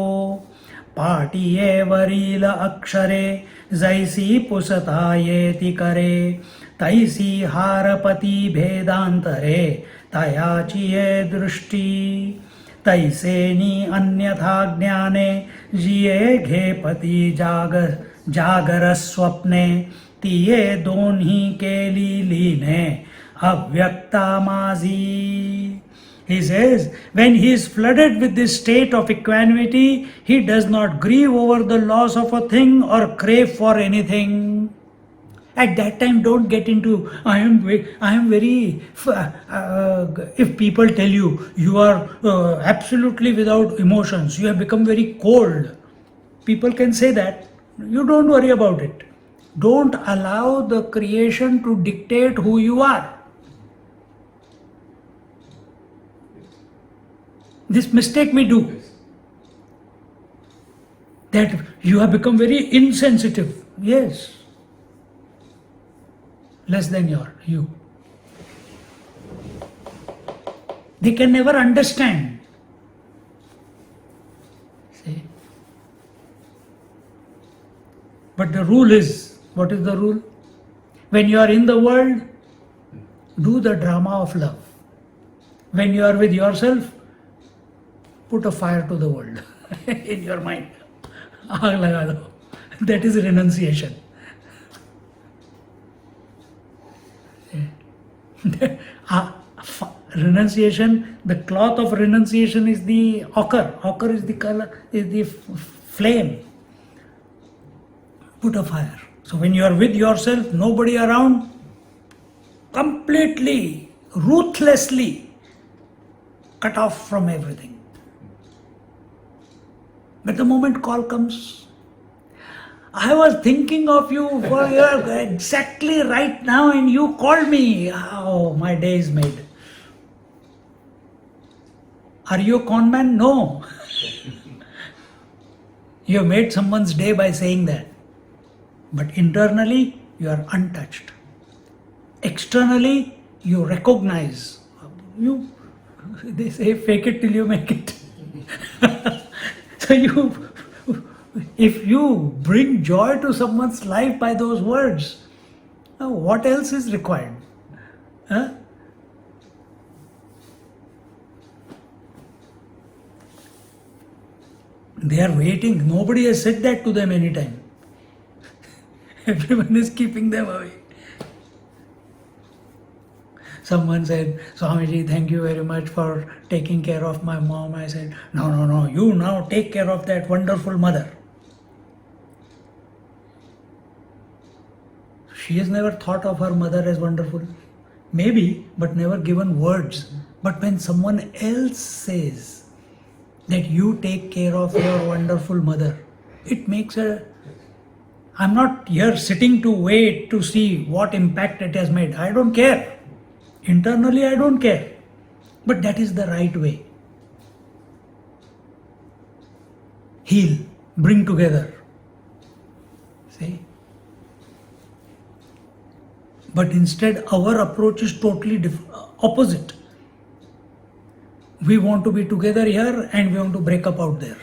पाटिये वरील अक्षरे, जैसी पुसता येती करे, तैसी हारपती भेदांतरे, तयाची ये दृष्टी, तैसेनी अन्यथा ज्ञाने, जिये घेपती जागर स्वप्ने, तिये दोन्ही केली लीने, अव्यक्ता माझी. He says, when he is flooded with this state of equanimity, he does not grieve over the loss of a thing or crave for anything. At that time, don't get into, I am very, if people tell you, you are absolutely without emotions, you have become very cold. People can say that. You don't worry about it. Don't allow the creation to dictate who you are. This mistake we do. That you have become very insensitive. Yes. Less than you. They can never understand. See? But the rule is, what is the rule? When you are in the world, do the drama of love. When you are with yourself, put a fire to the world in your mind. Aag laga do. That is renunciation. Renunciation, the cloth of renunciation is the ochre. Ochre is the color, is the flame. Put a fire. So when you are with yourself, nobody around, completely, ruthlessly cut off from everything. But the moment call comes, I was thinking of you for exactly right now and you called me. Oh, my day is made. Are you a con man? No. You have made someone's day by saying that. But internally, you are untouched. Externally, you recognize. They say, fake it till you make it. So if you bring joy to someone's life by those words, what else is required? Huh? They are waiting. Nobody has said that to them anytime. Everyone is keeping them away. Someone said, Swamiji, thank you very much for taking care of my mom. I said, no, you now take care of that wonderful mother. She has never thought of her mother as wonderful. Maybe, but never given words. But when someone else says that you take care of your wonderful mother, it makes her... I'm not here sitting to wait to see what impact it has made. I don't care. Internally, I don't care. But that is the right way. Heal, bring together. See? But instead, our approach is totally opposite. We want to be together here and we want to break up out there.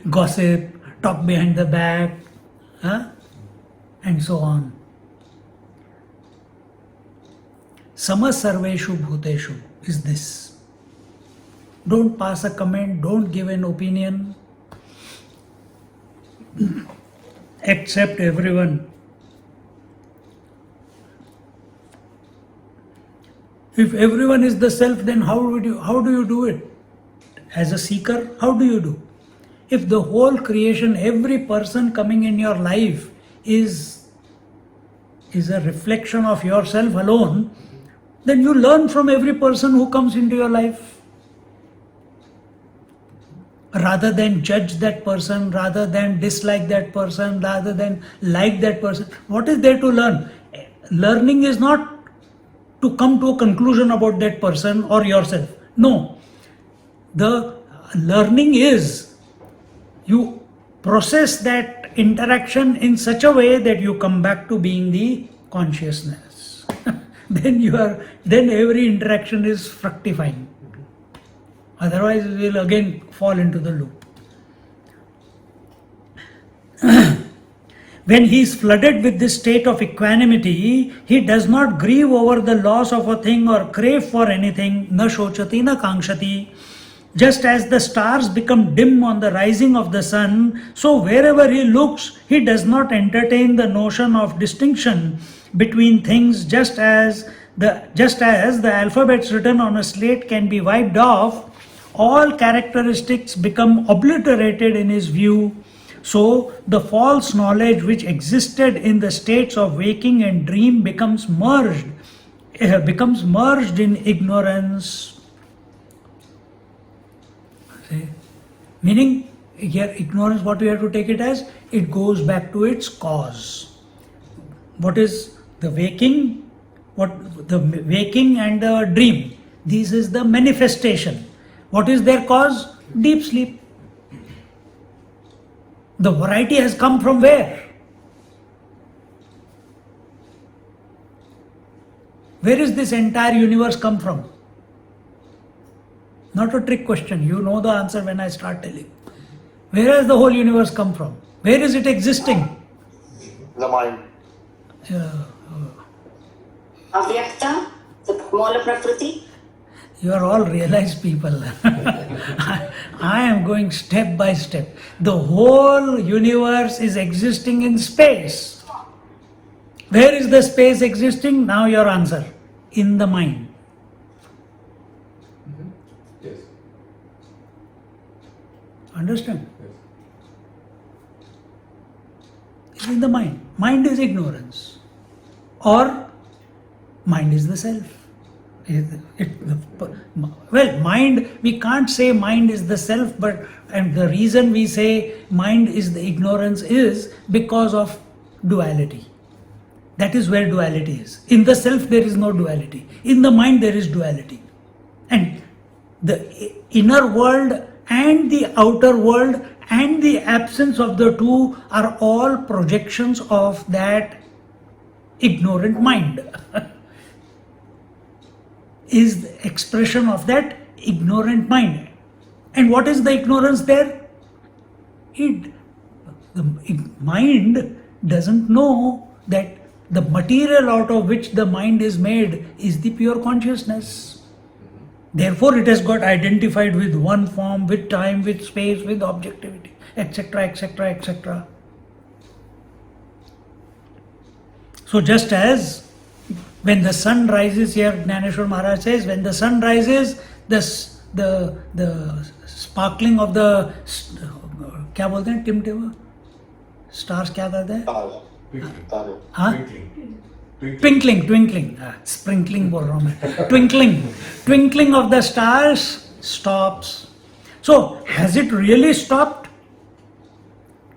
Gossip, talk behind the back, and so on. Sama sarveshu bhuteshu is this. Don't pass a comment, don't give an opinion. Accept everyone. If everyone is the self, then how do you do it? As a seeker, how do you do? If the whole creation, every person coming in your life is a reflection of yourself alone, Then you learn from every person who comes into your life. Rather than judge that person, rather than dislike that person, rather than like that person. What is there to learn? Learning is not to come to a conclusion about that person or yourself. No. The learning is you process that interaction in such a way that you come back to being the consciousness. then every interaction is fructifying. Otherwise, we will again fall into the loop. When he is flooded with this state of equanimity, he does not grieve over the loss of a thing or crave for anything, na shochati na kangshati. Just as the stars become dim on the rising of the sun, so wherever he looks, he does not entertain the notion of distinction between things, just as the alphabets written on a slate can be wiped off. All characteristics become obliterated in his view. So the false knowledge which existed in the states of waking and dream becomes merged in ignorance. See? Meaning, here ignorance, what we have to take it as, it goes back to its cause. What is the waking? What the waking and the dream? This is the manifestation. What is their cause? Deep sleep. The variety has come from where? Where is this entire universe come from? Not a trick question. You know the answer when I start telling. Where has the whole universe come from? Where is it existing?
The mind.
Avyakta, the Mola Prakriti.
You are all realized people. I am going step by step. The whole universe is existing in space. Where is the space existing? Now your answer. In the mind.
Yes.
Understand?
Yes.
It's in the mind. Mind is ignorance. Or mind is the self. Mind, we can't say mind is the self, and the reason we say mind is the ignorance is because of duality. That is where duality is. In the self there is no duality. In the mind there is duality. And the inner world and the outer world and the absence of the two are all projections of that ignorant mind. Is the expression of that ignorant mind. And what is the ignorance there? The mind doesn't know that the material out of which the mind is made is the pure consciousness. Therefore it has got identified with one form, with time, with space, with objectivity, etc., etc., etc. So just as when the sun rises, here Gyaneshwari Maharaj says, when the sun rises, the sparkling of the क्या बोलते हैं टिमटिम stars क्या कहते हैं हाँ twinkling sprinkling बोल रहा हूँ मैं twinkling of the stars stops. So has it really stopped?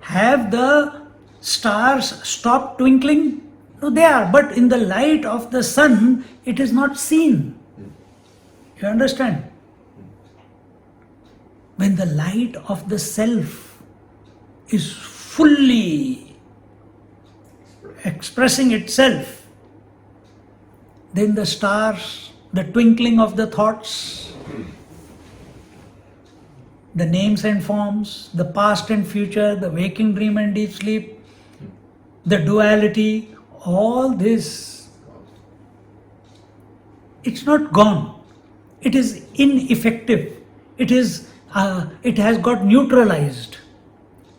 Have the stars stopped twinkling? No, they are, but in the light of the sun, it is not seen. You understand? When the light of the self is fully expressing itself, then the stars, the twinkling of the thoughts, the names and forms, the past and future, the waking dream and deep sleep, the duality, all this, it's not gone. It is ineffective. It has got neutralized.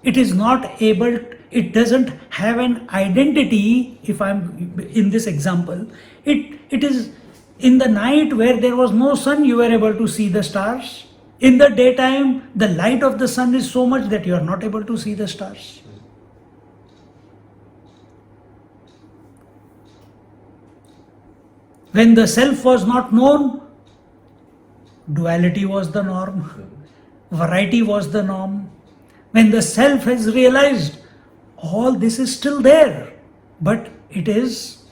It is not able, it doesn't have an identity. If I'm in this example, it is in the night where there was no sun, you were able to see the stars. In the daytime, the light of the sun is so much that you are not able to see the stars. When the self was not known, duality was the norm, variety was the norm. When the self has realized, all this is still there, but it is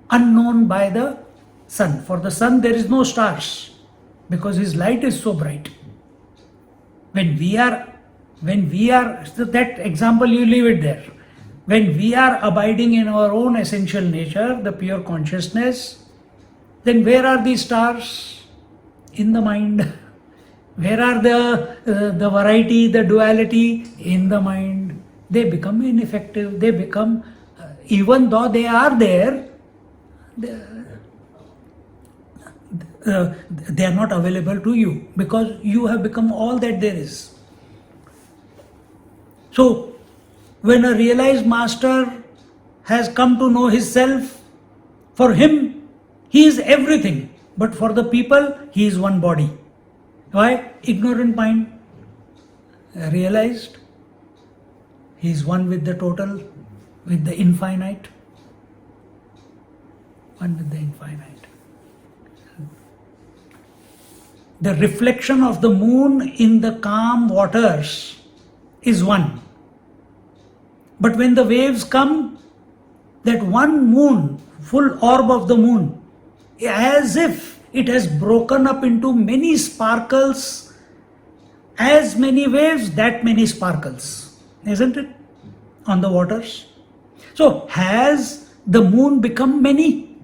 unknown by the sun. For the sun there is no stars, because his light is so bright. When we are, so that example you leave it there. When we are abiding in our own essential nature, the pure consciousness, then where are these stars? In the mind. Where are the variety, the duality? In the mind. They become ineffective. They become, even though they are there, they are not available to you, because you have become all that there is. So, when a realized master has come to know his self, for him, he is everything. But for the people, he is one body. Why? Ignorant mind realized he is one with the total, with the infinite. One with the infinite. The reflection of the moon in the calm waters is one. But when the waves come, that one moon, full orb of the moon, as if it has broken up into many sparkles, as many waves, that many sparkles, isn't it? On the waters. So, has the moon become many?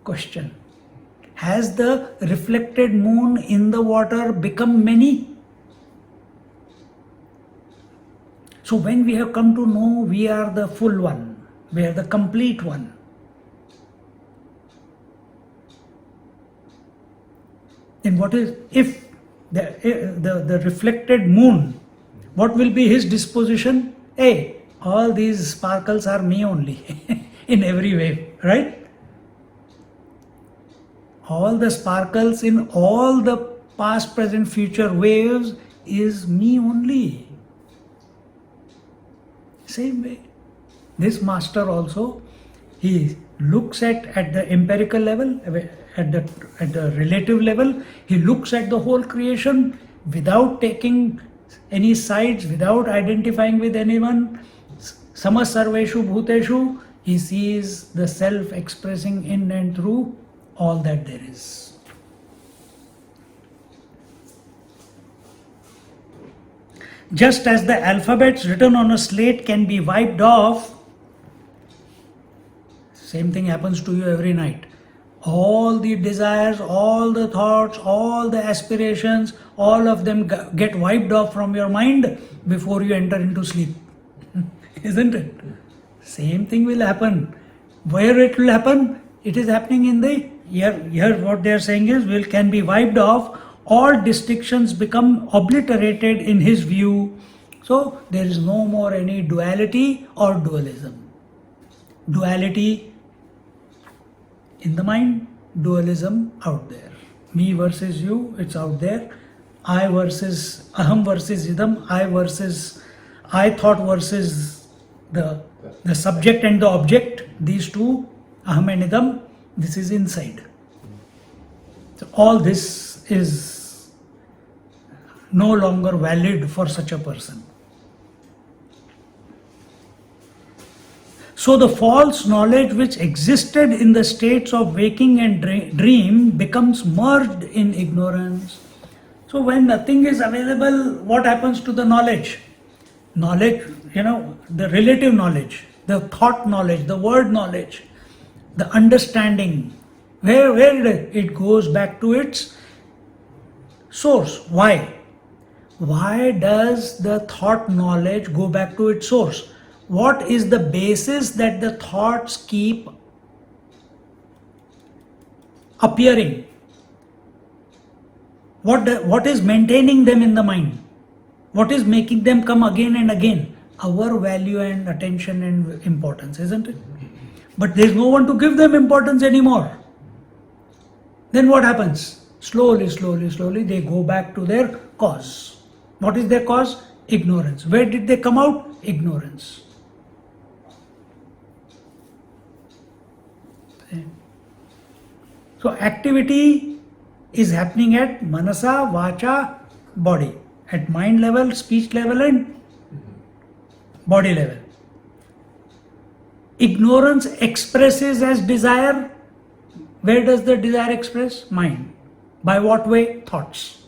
Question. Has the reflected moon in the water become many? So when we have come to know we are the full one, we are the complete one, then what is, if the reflected moon, what will be his disposition? Hey, all these sparkles are me only in every wave, right? All the sparkles in all the past, present, future waves is me only. Same way, this master also, he looks at the empirical level, at the relative level, he looks at the whole creation without taking any sides, without identifying with anyone. Sama sarveshu bhuteshu, he sees the self expressing in and through all that there is. Just as the alphabets written on a slate can be wiped off, same thing happens to you every night. All the desires, all the thoughts, all the aspirations, all of them get wiped off from your mind before you enter into sleep. Isn't it? Same thing will happen. Where it will happen? It is happening in the, here what they are saying is, can be wiped off. All distinctions become obliterated in his view. So there is no more any duality or dualism. Duality in the mind, dualism out there. Me versus you, it's out there. I versus aham versus idam, I thought versus the subject and the object. These two, aham and idam, this is inside. So all this is no longer valid for such a person. So the false knowledge which existed in the states of waking and dream becomes merged in ignorance. So when nothing is available, what happens to the knowledge? Knowledge, the relative knowledge, the thought knowledge, the word knowledge, the understanding, where it goes back to its source. Why? Why does the thought knowledge go back to its source? What is the basis that the thoughts keep appearing? What is maintaining them in the mind? What is making them come again and again? Our value and attention and importance, isn't it? But there is no one to give them importance anymore. Then what happens? Slowly, they go back to their cause. What is their cause? Ignorance. Where did they come out? Ignorance. See? So activity is happening at manasa, vacha, body. At mind level, speech level and body level. Ignorance expresses as desire. Where does the desire express? Mind. By what way? Thoughts.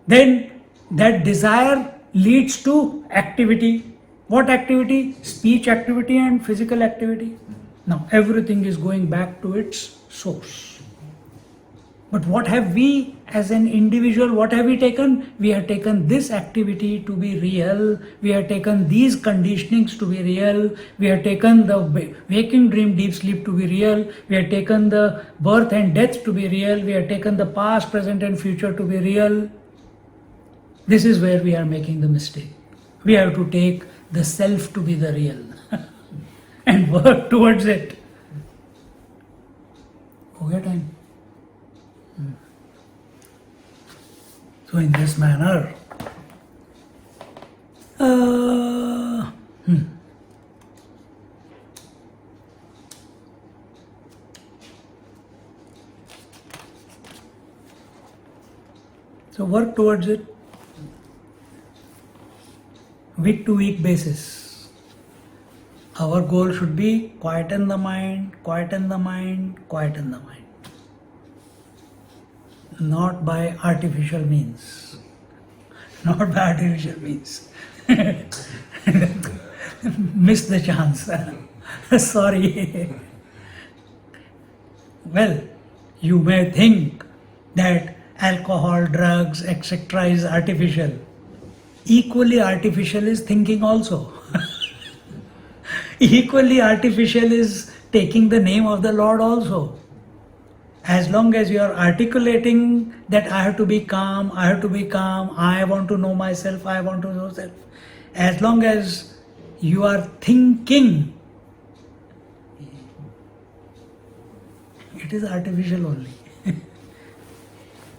Then that desire leads to activity. What activity? Speech activity and physical activity. Now everything is going back to its source. But what have we as an individual, what have we taken? We have taken this activity to be real. We have taken these conditionings to be real. We have taken the waking, dream, deep sleep to be real. We have taken the birth and death to be real. We have taken the past, present and future to be real. This is where we are making the mistake. We have to take the self to be the real and work towards it. Okay, time. So in this manner, so work towards it, week to week basis. Our goal should be quieten the mind, quieten the mind, quieten the mind. Not by artificial means. Not by artificial means. Missed the chance. Sorry. Well, you may think that alcohol, drugs, etc. is artificial. Equally artificial is thinking also. Equally artificial is taking the name of the Lord also. As long as you are articulating that I have to be calm, I have to be calm, I want to know myself, I want to know self. As long as you are thinking, it is artificial only.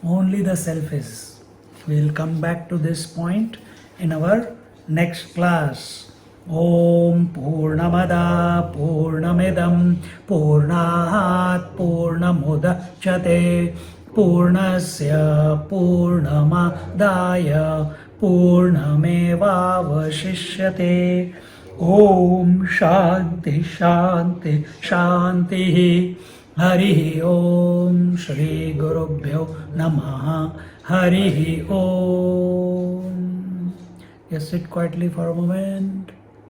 Only the self is. We will come back to this point in our next class. Om Purnamada Purnamidam Purnat Purnamudachyate Purnasya Purnamadaya Purnamevavashishyate. Om Shanti Shanti Shanti. Hari Om Shri Gurubhyo Namaha. Hari Om. Just sit quietly for a moment.